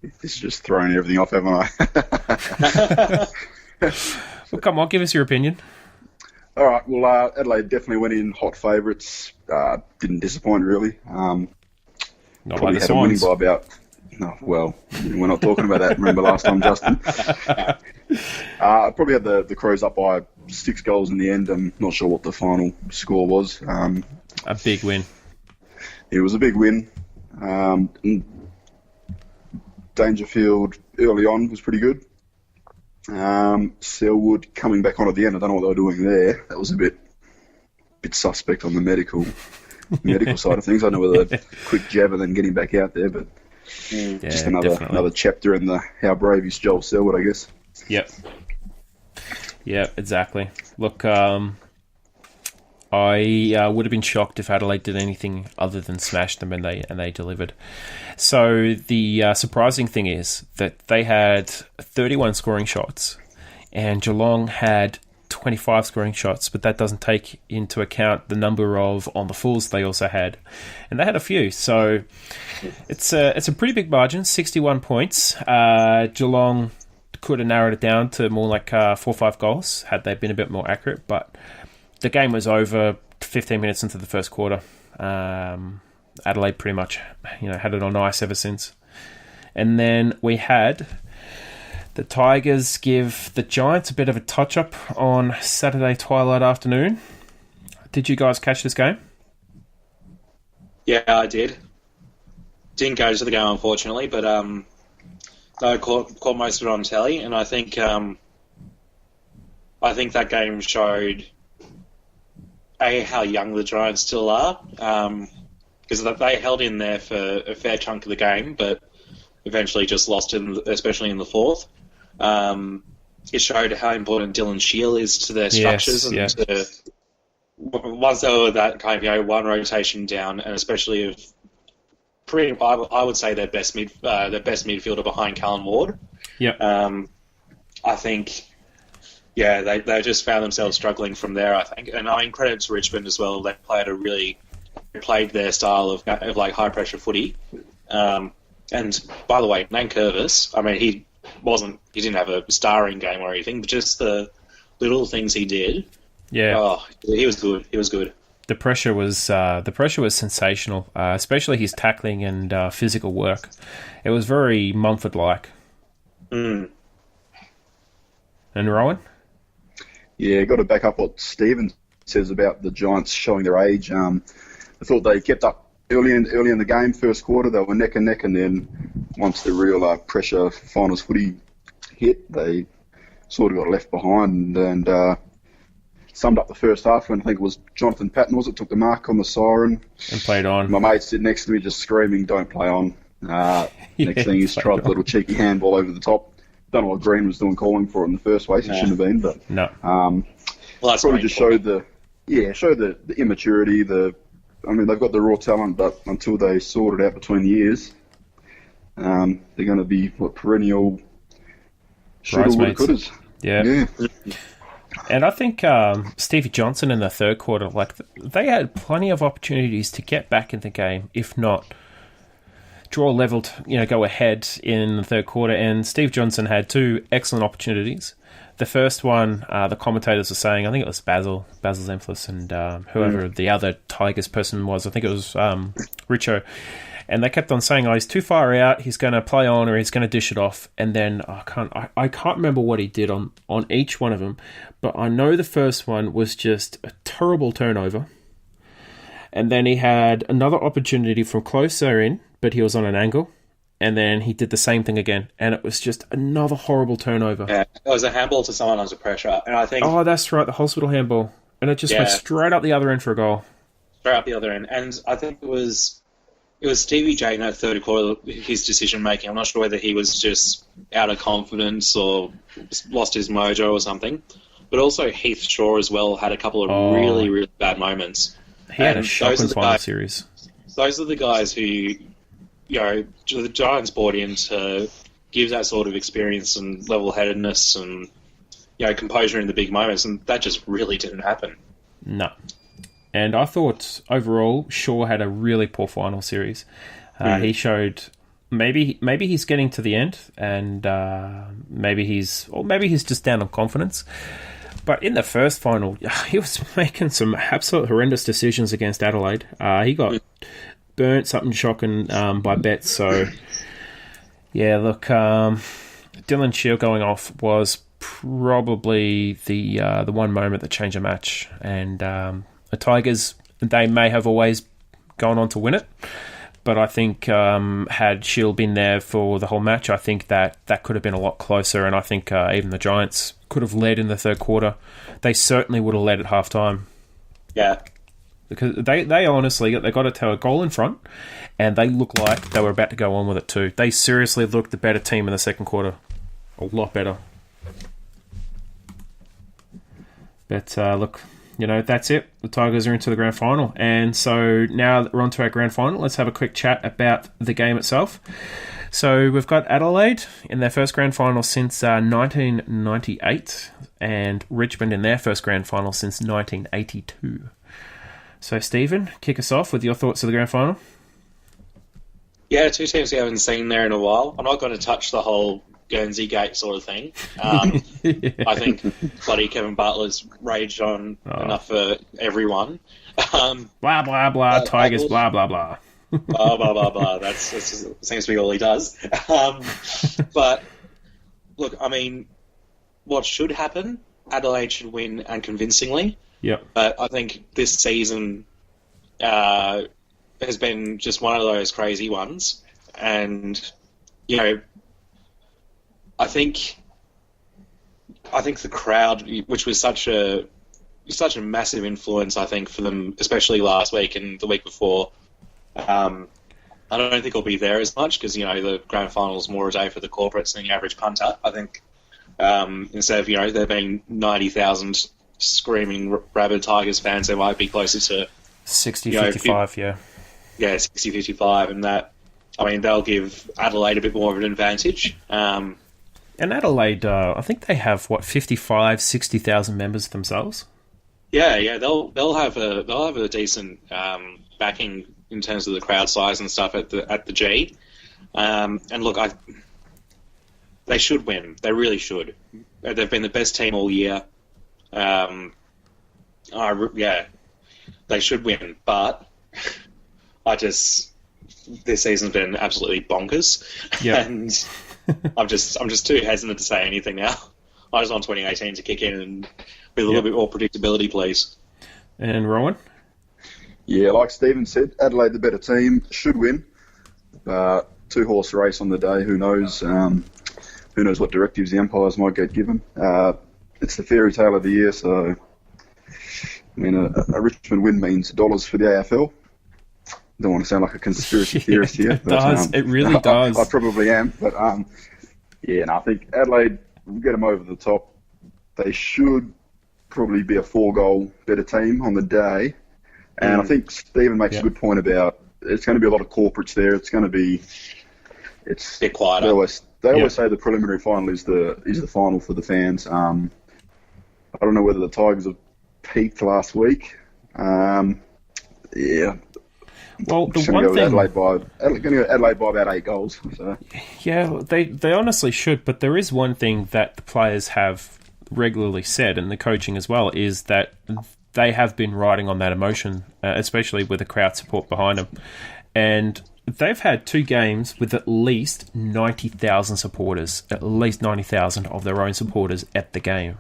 This is just throwing everything off, haven't I? Well, come on, give us your opinion. All right, well, Adelaide definitely went in hot favourites. Didn't disappoint, really. Not probably like the had a winning Swans. by about... No, well, we're not talking about that. Remember last time, Justin? I probably had the Crows up by 6 goals in the end. I'm not sure what the final score was. A big win. It was a big win. Dangerfield early on was pretty good. Selwood coming back on at the end. I don't know what they were doing there. That was a bit suspect on the medical side of things. I don't know whether a quick jab and then getting back out there, but just another chapter in the how brave is Joel Selwood, I guess. Yep. Yeah, exactly. Look, I would have been shocked if Adelaide did anything other than smash them, and they delivered. So the surprising thing is that they had 31 scoring shots, and Geelong had 25 scoring shots, but that doesn't take into account the number of on the fulls they also had, and they had a few. So it's a pretty big margin, 61 points. Geelong could have narrowed it down to more like 4 or 5 goals had they been a bit more accurate, but the game was over 15 minutes into the first quarter. Adelaide pretty much, had it on ice ever since. And then we had the Tigers give the Giants a bit of a touch-up on Saturday twilight afternoon. Did you guys catch this game? Yeah, I did. Didn't go to the game, unfortunately, but I caught most of it on telly, and I think that game showed how young the Giants still are, because they held in there for a fair chunk of the game, but eventually just lost, especially in the fourth. It showed how important Dylan Shield is to their structures, once they were that kind of one rotation down, and especially if I would say their best midfielder behind Callan Ward. Yep. I think, they just found themselves struggling from there, I think. And I mean, credit to Richmond as well. They played their style of like high pressure footy. And by the way, Nankervis, I mean, he didn't have a starring game or anything, but just the little things he did. Yeah. Oh, he was good. He was good. The pressure was sensational, especially his tackling and physical work. It was very Mumford-like. Mm. And Rowan? Yeah, got to back up what Stephen says about the Giants showing their age. I thought they kept up early in the game, first quarter. They were neck and neck, and then once the real pressure finals footy hit, they sort of got left behind and summed up the first half when I think it was Jonathan Patton took the mark on the siren and played on. My mate sitting next to me just screaming, "Don't play on!" Next thing he's tried a little cheeky handball over the top. Don't know what Green was doing calling for it in the first place. He shouldn't have been, but no. Well, that's probably just showed the immaturity. I mean, they've got the raw talent, but until they sort it out between the years, they're going to be perennial shoulda-woulda-couldas. Yeah. And I think Stevie Johnson in the third quarter, they had plenty of opportunities to get back in the game, if not draw level, go ahead in the third quarter. And Steve Johnson had two excellent opportunities. The first one, the commentators were saying, I think it was Basil Zemflis and whoever the other Tigers person was, I think it was Richo. And they kept on saying, he's too far out, he's going to play on or he's going to dish it off. And then I can't remember what he did on each one of them, but I know the first one was just a terrible turnover. And then he had another opportunity from closer in, but he was on an angle. And then he did the same thing again, and it was just another horrible turnover. Yeah, it was a handball to someone under pressure, and I think... Oh, that's right, the hospital handball. And it just went straight up the other end for a goal. Straight up the other end. And I think it was Stevie J in that third quarter, his decision-making. I'm not sure whether he was just out of confidence or lost his mojo or something. But also Heath Shaw as well had a couple of really, really bad moments. He had a shocking final series. Those are the guys who... the Giants brought in to give that sort of experience and level-headedness and, composure in the big moments, and that just really didn't happen. No. And I thought, overall, Shaw had a really poor final series. He showed... Maybe he's getting to the end, and maybe he's just down on confidence. But in the first final, he was making some absolute horrendous decisions against Adelaide. He got... burnt something shocking by Betts. So, look, Dylan Shield going off was probably the one moment that changed a match. And the Tigers, they may have always gone on to win it, but I think had Shield been there for the whole match, I think that could have been a lot closer. And I think even the Giants could have led in the third quarter. They certainly would have led at halftime. Yeah. Because they honestly, they got a goal in front, and they looked like they were about to go on with it too. They seriously looked the better team in the second quarter. A lot better. But look, that's it. The Tigers are into the grand final. And so now that we're on to our grand final, let's have a quick chat about the game itself. So we've got Adelaide in their first grand final since 1998, and Richmond in their first grand final since 1982. So, Stephen, kick us off with your thoughts of the grand final. Yeah, two teams we haven't seen there in a while. I'm not going to touch the whole Guernsey Gate sort of thing. I think bloody Kevin Butler's raged on enough for everyone. Blah, blah, blah, Tigers, blah, blah, blah. Blah, blah, blah, blah. That seems to be all he does. But, look, I mean, what should happen? Adelaide should win, and convincingly. Yep. But I think this season has been just one of those crazy ones. And, I think the crowd, which was such a massive influence, I think, for them, especially last week and the week before, I don't think it'll be there as much because, the grand final is more a day for the corporates than the average punter. I think instead of, there being 90,000 screaming rabid Tigers fans, they might be closer to 60-55, yeah. Yeah, 60-55, and that I mean, they'll give Adelaide a bit more of an advantage. And Adelaide, I think they have 55, 60,000 members themselves. Yeah, they'll have a decent backing in terms of the crowd size and stuff at the G. And look, they should win. They really should. They've been the best team all year. They should win, but this season's been absolutely bonkers, and I'm just too hesitant to say anything now. I just want 2018 to kick in and with a little bit more predictability, please. And Rowan? Yeah, like Stephen said, Adelaide the better team, should win. 2-horse race on the day. Who knows? Who knows what directives the umpires might get given? It's the fairy tale of the year, so I mean, a Richmond win means dollars for the AFL. Don't want to sound like a conspiracy theorist here. It does. It really does. I probably am, but I think Adelaide will get them over the top. They should probably be a 4-goal better team on the day. And I think Stephen makes a good point about it's going to be a lot of corporates there. It's going to be a bit quieter. They always say the preliminary final is the final for the fans. I don't know whether the Tigers have peaked last week. Well, the one thing... Adelaide by about 8 goals. So. Yeah, they honestly should, but there is one thing that the players have regularly said, and the coaching as well, is that they have been riding on that emotion, especially with the crowd support behind them. And they've had 2 games with at least 90,000 supporters, at least 90,000 of their own supporters at the game.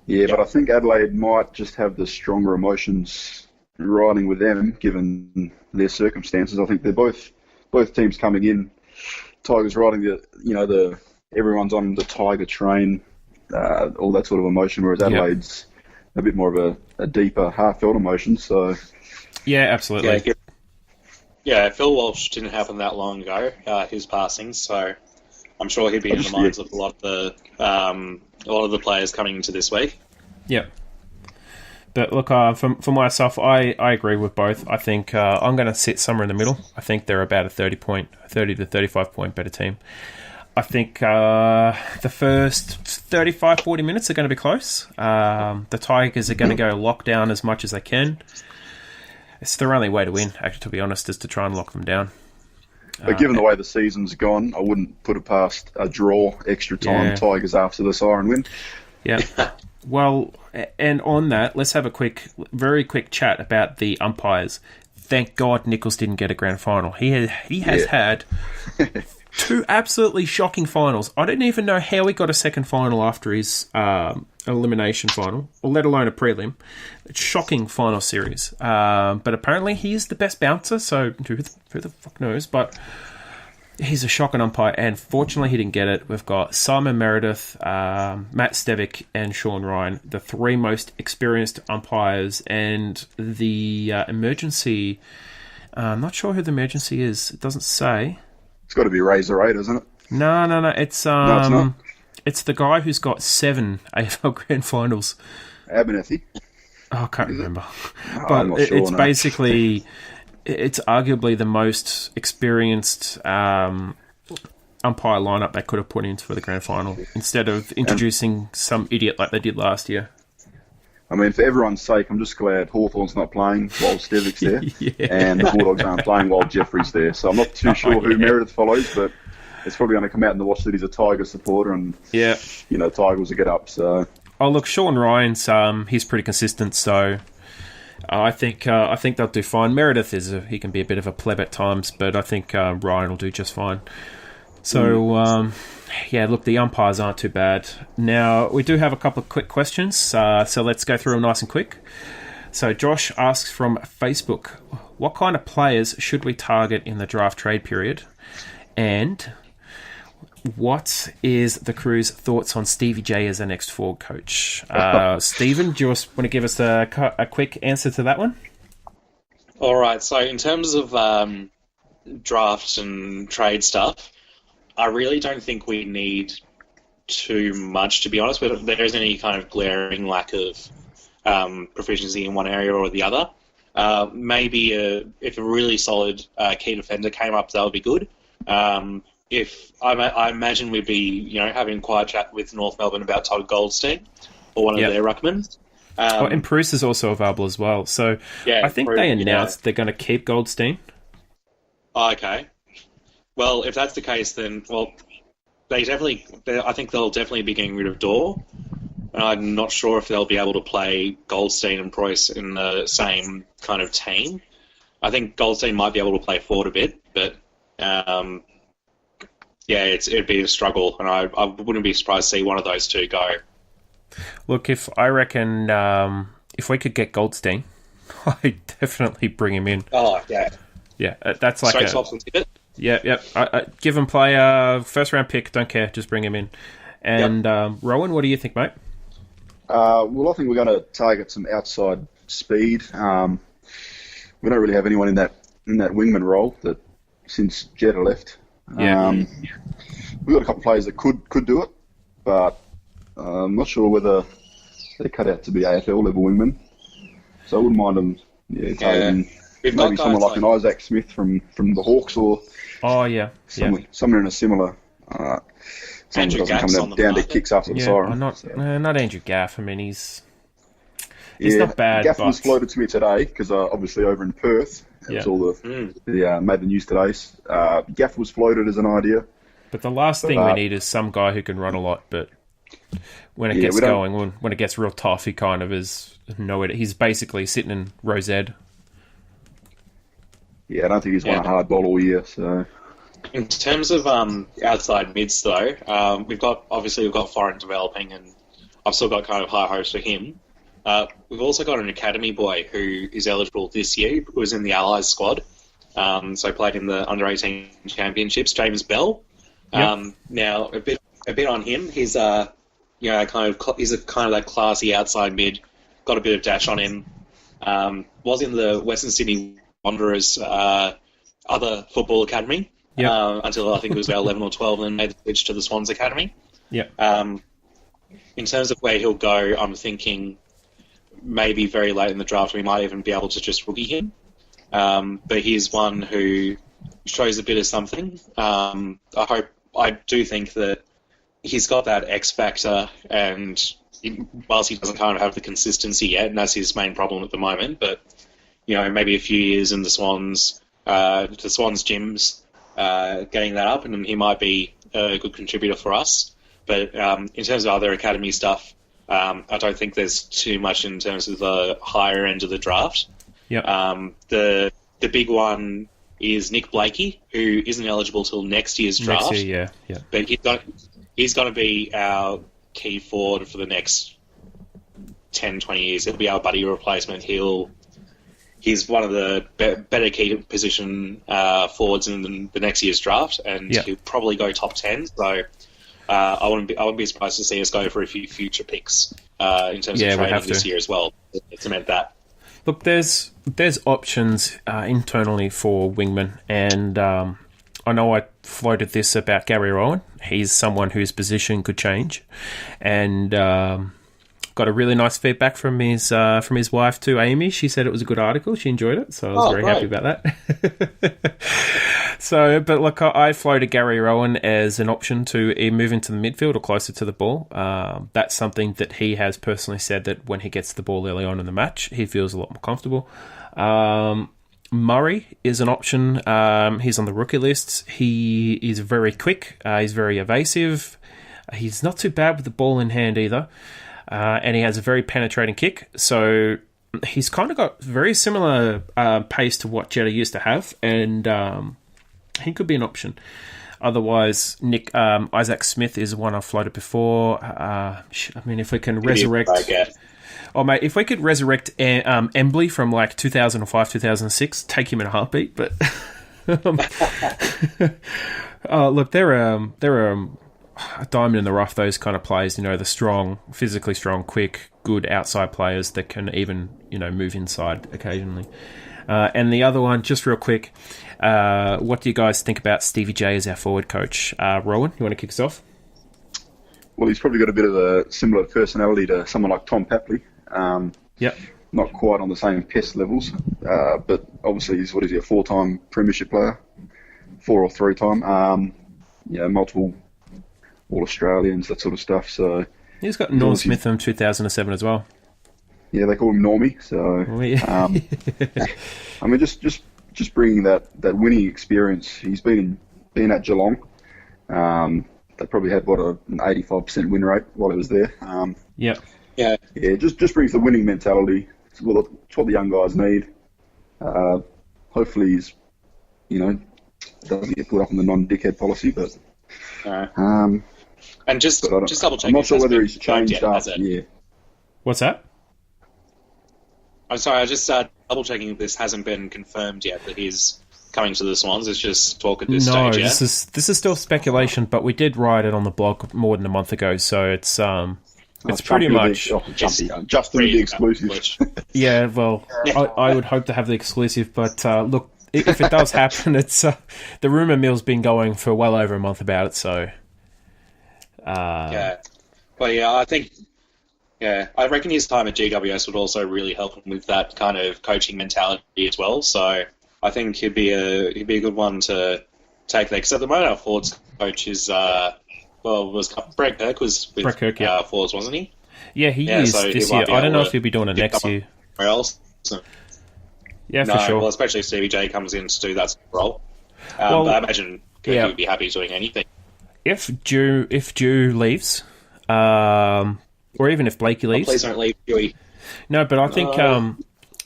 Yeah, but I think Adelaide might just have the stronger emotions riding with them, given their circumstances. I think they're both teams coming in. Tigers riding everyone's on the Tiger train, all that sort of emotion, whereas Adelaide's a bit more of a deeper, heartfelt emotion. So yeah, absolutely. Yeah, Phil Walsh didn't happen that long ago, his passing, so I'm sure he'd be in the minds of a lot of the players coming into this week. Yep. But look, for myself, I agree with both. I think I'm going to sit somewhere in the middle. I think they're about a 30 to 35 point better team. I think the first 35, 40 minutes are going to be close. The Tigers are going to go lockdown as much as they can. It's their only way to win, actually, to be honest, is to try and lock them down. But given the way the season's gone, I wouldn't put it past a draw, extra time, Tigers after the siren win. Yeah. Well, and on that, let's have a very quick chat about the umpires. Thank God Nichols didn't get a grand final. He has had 2 absolutely shocking finals. I don't even know how he got a second final after his elimination final, or let alone a prelim. Shocking final series. But apparently he is the best bouncer, so who the fuck knows? But he's a shocking umpire, and fortunately he didn't get it. We've got Simon Meredith, Matt Stevick, and Sean Ryan, the 3 most experienced umpires, and the emergency... I'm not sure who the emergency is. It doesn't say. It's got to be Razor 8, isn't it? No. It's no, it's not. It's the guy who's got 7 AFL Grand Finals. Abernethy. Oh, I can't remember. No, but it's basically, it's arguably the most experienced umpire lineup they could have put in for the grand final, instead of introducing some idiot like they did last year. I mean, for everyone's sake, I'm just glad Hawthorn's not playing while Stevick's there, and the Bulldogs aren't playing while Jeffrey's there. So I'm not too sure who Meredith follows, but it's probably going to come out in the wash that he's a Tiger supporter, and Tigers will get up. So, look, Sean Ryan's he's pretty consistent, so I think they'll do fine. Meredith he can be a bit of a pleb at times, but I think Ryan will do just fine. So, look, the umpires aren't too bad. Now, we do have a couple of quick questions, so let's go through them nice and quick. So, Josh asks from Facebook, what kind of players should we target in the draft trade period? And what is the crew's thoughts on Stevie J as the next forward coach? Stephen, do you want to give us a quick answer to that one? All right, so in terms of drafts and trade stuff, I really don't think we need too much, to be honest. There isn't any kind of glaring lack of proficiency in one area or the other. Maybe if a really solid key defender came up, that would be good. If I imagine we'd be having a quiet chat with North Melbourne about Todd Goldstein or one of their ruckmans. And Bruce is also available as well. So I think they announced they're going to keep Goldstein. Oh, okay. Well, if that's the case, then I think they'll definitely be getting rid of Dorr. And I'm not sure if they'll be able to play Goldstein and Preuss in the same kind of team. I think Goldstein might be able to play forward a bit, but it'd be a struggle, and I wouldn't be surprised to see one of those two go. Look, if we could get Goldstein, I'd definitely bring him in. Oh, yeah. Yeah, that's like straight swaps and ticket. Yeah. I give him play a first-round pick, don't care, just bring him in. And Rowan, what do you think, mate? Well, I think we're going to target some outside speed. We don't really have anyone in that wingman role that since Jetta left. We've got a couple of players that could do it, but I'm not sure whether they're cut out to be AFL level wingmen. So I wouldn't mind them targeting maybe someone like an Isaac Smith from the Hawks or somewhere in a similar. Andrew Gaff's come down to kicks after the siren. Not Andrew Gaff. I mean, he's not bad. Gaff was floated to me today because obviously over in Perth, it was all made the news today. Gaff was floated as an idea. But the last thing we need is some guy who can run a lot. But when it gets going, when it gets real tough, he kind of is nowhere. He's basically sitting in Rosette. Yeah, I don't think he's won a hard ball all year. So, in terms of outside mids, though, we've got Foreign developing, and I've still got kind of high hopes for him. We've also got an academy boy who is eligible this year, who was in the Allies squad, so played in the under-18 championships. James Bell. Now a bit on him. He's he's a kind of that classy outside mid. Got a bit of dash on him. Was in the Western Sydney Wanderers other football academy until I think it was about 11 or 12, and then made the switch to the Swans Academy. In terms of where he'll go, I'm thinking maybe very late in the draft we might even be able to just rookie him. But he's one who shows a bit of something. I do think that he's got that X factor, and whilst he doesn't kind of have the consistency yet, and that's his main problem at the moment, but maybe a few years in the Swans gyms, getting that up, and he might be a good contributor for us. But in terms of other academy stuff, I don't think there's too much in terms of the higher end of the draft. The big one is Nick Blakey, who isn't eligible till next year's draft. Next year, yeah. But he's going to be our key forward for the next 10, 20 years. He'll be our buddy replacement. He's one of the better key position forwards in the next year's draft, and he'll probably go top 10. So I wouldn't be surprised to see us go for a few future picks in terms of trading this year as well to cement that. Look, there's options internally for wingmen, and I know I floated this about Gary Rowan. He's someone whose position could change, and got a really nice feedback from his wife too, Amy. She said it was a good article. She enjoyed it, so I was very happy about that. So, but look, I floated Gary Rowan as an option to move into the midfield or closer to the ball. That's something that he has personally said that when he gets the ball early on in the match, he feels a lot more comfortable. Murray is an option. He's on the rookie lists. He is very quick. He's very evasive. He's not too bad with the ball in hand either. And he has a very penetrating kick. So he's kind of got very similar pace to what Jetta used to have. And he could be an option. Otherwise, Isaac Smith is one I've floated before. I mean, if we can resurrect... Oh, mate, if we could resurrect Embley from like 2005, 2006, take him in a heartbeat. But look, they're a diamond in the rough, those kind of players, the strong, physically strong, quick, good outside players that can even, move inside occasionally. And the other one, just real quick, what do you guys think about Stevie J as our forward coach? Rowan, you want to kick us off? Well, he's probably got a bit of a similar personality to someone like Tom Papley. Not quite on the same pest levels, but obviously he's a 4-time premiership player, 4 or 3 time. Multiple All-Australians, that sort of stuff. So he's got Norm Smith from 2007 as well. Yeah, they call him Normie. So I mean, just bringing that winning experience. He's been at Geelong. They probably had an 85% win rate while he was there. Yeah. Just brings the winning mentality. It's what the young guys need. Hopefully he's, doesn't get put up on the non-dickhead policy, but. And just double checking. I'm not sure whether he's changed after. Yeah. What's that? I'm sorry, I just double checking if this hasn't been confirmed yet that he's coming to the Swans. It's just talk at this stage. Yeah? This is still speculation, but we did write it on the blog more than a month ago, so it's pretty much just the exclusive. Yeah, well, I would hope to have the exclusive, but look, if it does happen, it's the rumor mill's been going for well over a month about it. So, I think. Yeah, I reckon his time at GWS would also really help him with that kind of coaching mentality as well. So I think he'd be a good one to take there. Because at the moment our forwards coach is was Brett Kirk was with forwards, wasn't he? Yeah, he is so this year. I don't know if he'll be doing it next year. Where else? Yeah, for sure. Well, especially if Stevie J comes in to do that role. But I imagine Kirk would be happy doing anything. If Drew leaves. Or even if Blakey leaves. Please don't leave, Huey. No, but I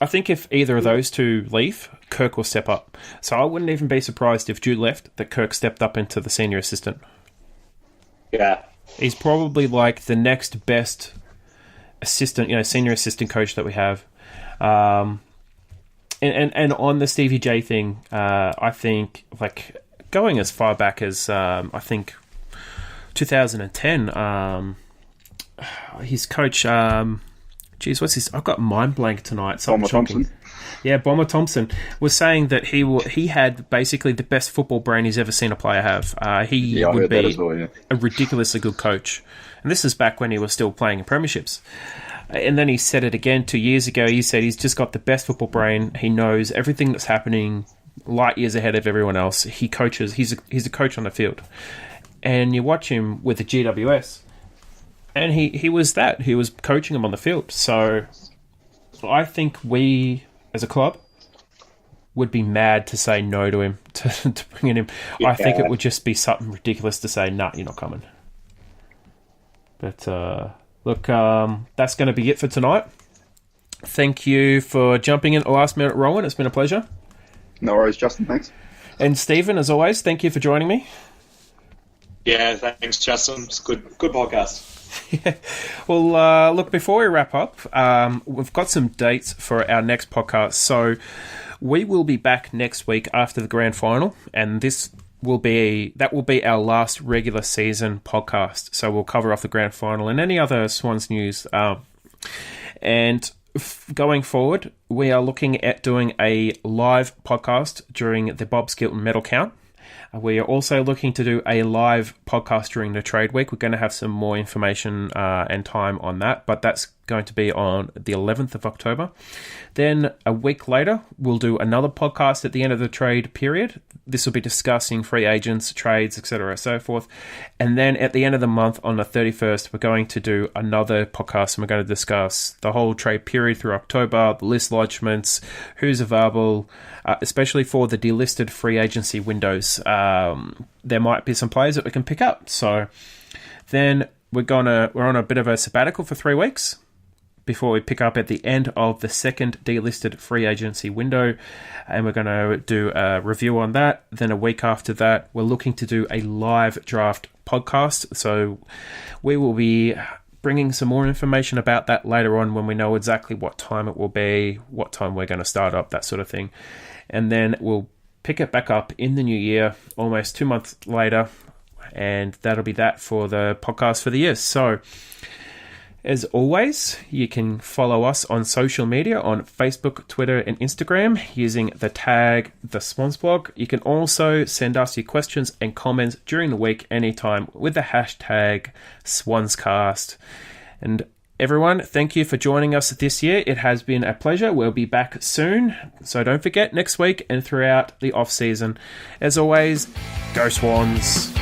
think if either of those two leave, Kirk will step up. So I wouldn't even be surprised if Drew left, that Kirk stepped up into the senior assistant. Yeah. He's probably like the next best assistant, senior assistant coach that we have. And on the Stevie J thing, I think like going as far back as I think 2010. His coach, what's his? I've got mind blank tonight. Bomber Thompson. Yeah, Bomber Thompson was saying that he had basically the best football brain he's ever seen a player have. He would be a ridiculously good coach, and this is back when he was still playing in premierships. And then he said it again 2 years ago. He said he's just got the best football brain. He knows everything that's happening light years ahead of everyone else. He coaches. He's a coach on the field, and you watch him with the GWS. And he was that. He was coaching him on the field. So I think we, as a club, would be mad to say no to him, to bringing him. Yeah. I think it would just be something ridiculous to say, nah, you're not coming. But, look, that's going to be it for tonight. Thank you for jumping in at the last minute, Rowan. It's been a pleasure. No worries, Justin. Thanks. And Stephen, as always, thank you for joining me. Yeah, thanks, Justin. It's a good podcast. Yeah. Well, look, before we wrap up, we've got some dates for our next podcast. So we will be back next week after the grand final, and that will be our last regular season podcast. So we'll cover off the grand final and any other Swans news. And going forward, we are looking at doing a live podcast during the Bob Skilton Medal Count. We are also looking to do a live podcast during the trade week. We're going to have some more information and time on that, but that's going to be on the 11th of October. Then a week later, we'll do another podcast at the end of the trade period. This will be discussing free agents, trades, etc., so forth. And then at the end of the month, on the 31st, we're going to do another podcast, and we're going to discuss the whole trade period through October, the list lodgements, who's available, especially for the delisted free agency windows. There might be some players that we can pick up. So then we're on a bit of a sabbatical for 3 weeks before we pick up at the end of the second delisted free agency window, and we're going to do a review on that. Then a week after that, we're looking to do a live draft podcast. So we will be bringing some more information about that later on when we know exactly what time it will be, what time we're going to start up, that sort of thing. And then we'll pick it back up in the new year, almost 2 months later, and that'll be that for the podcast for the year. So, as always, you can follow us on social media on Facebook, Twitter, and Instagram using the tag The Swans Blog. You can also send us your questions and comments during the week anytime with the hashtag SwansCast. And everyone, thank you for joining us this year. It has been a pleasure. We'll be back soon. So don't forget, next week and throughout the off-season. As always, go Swans.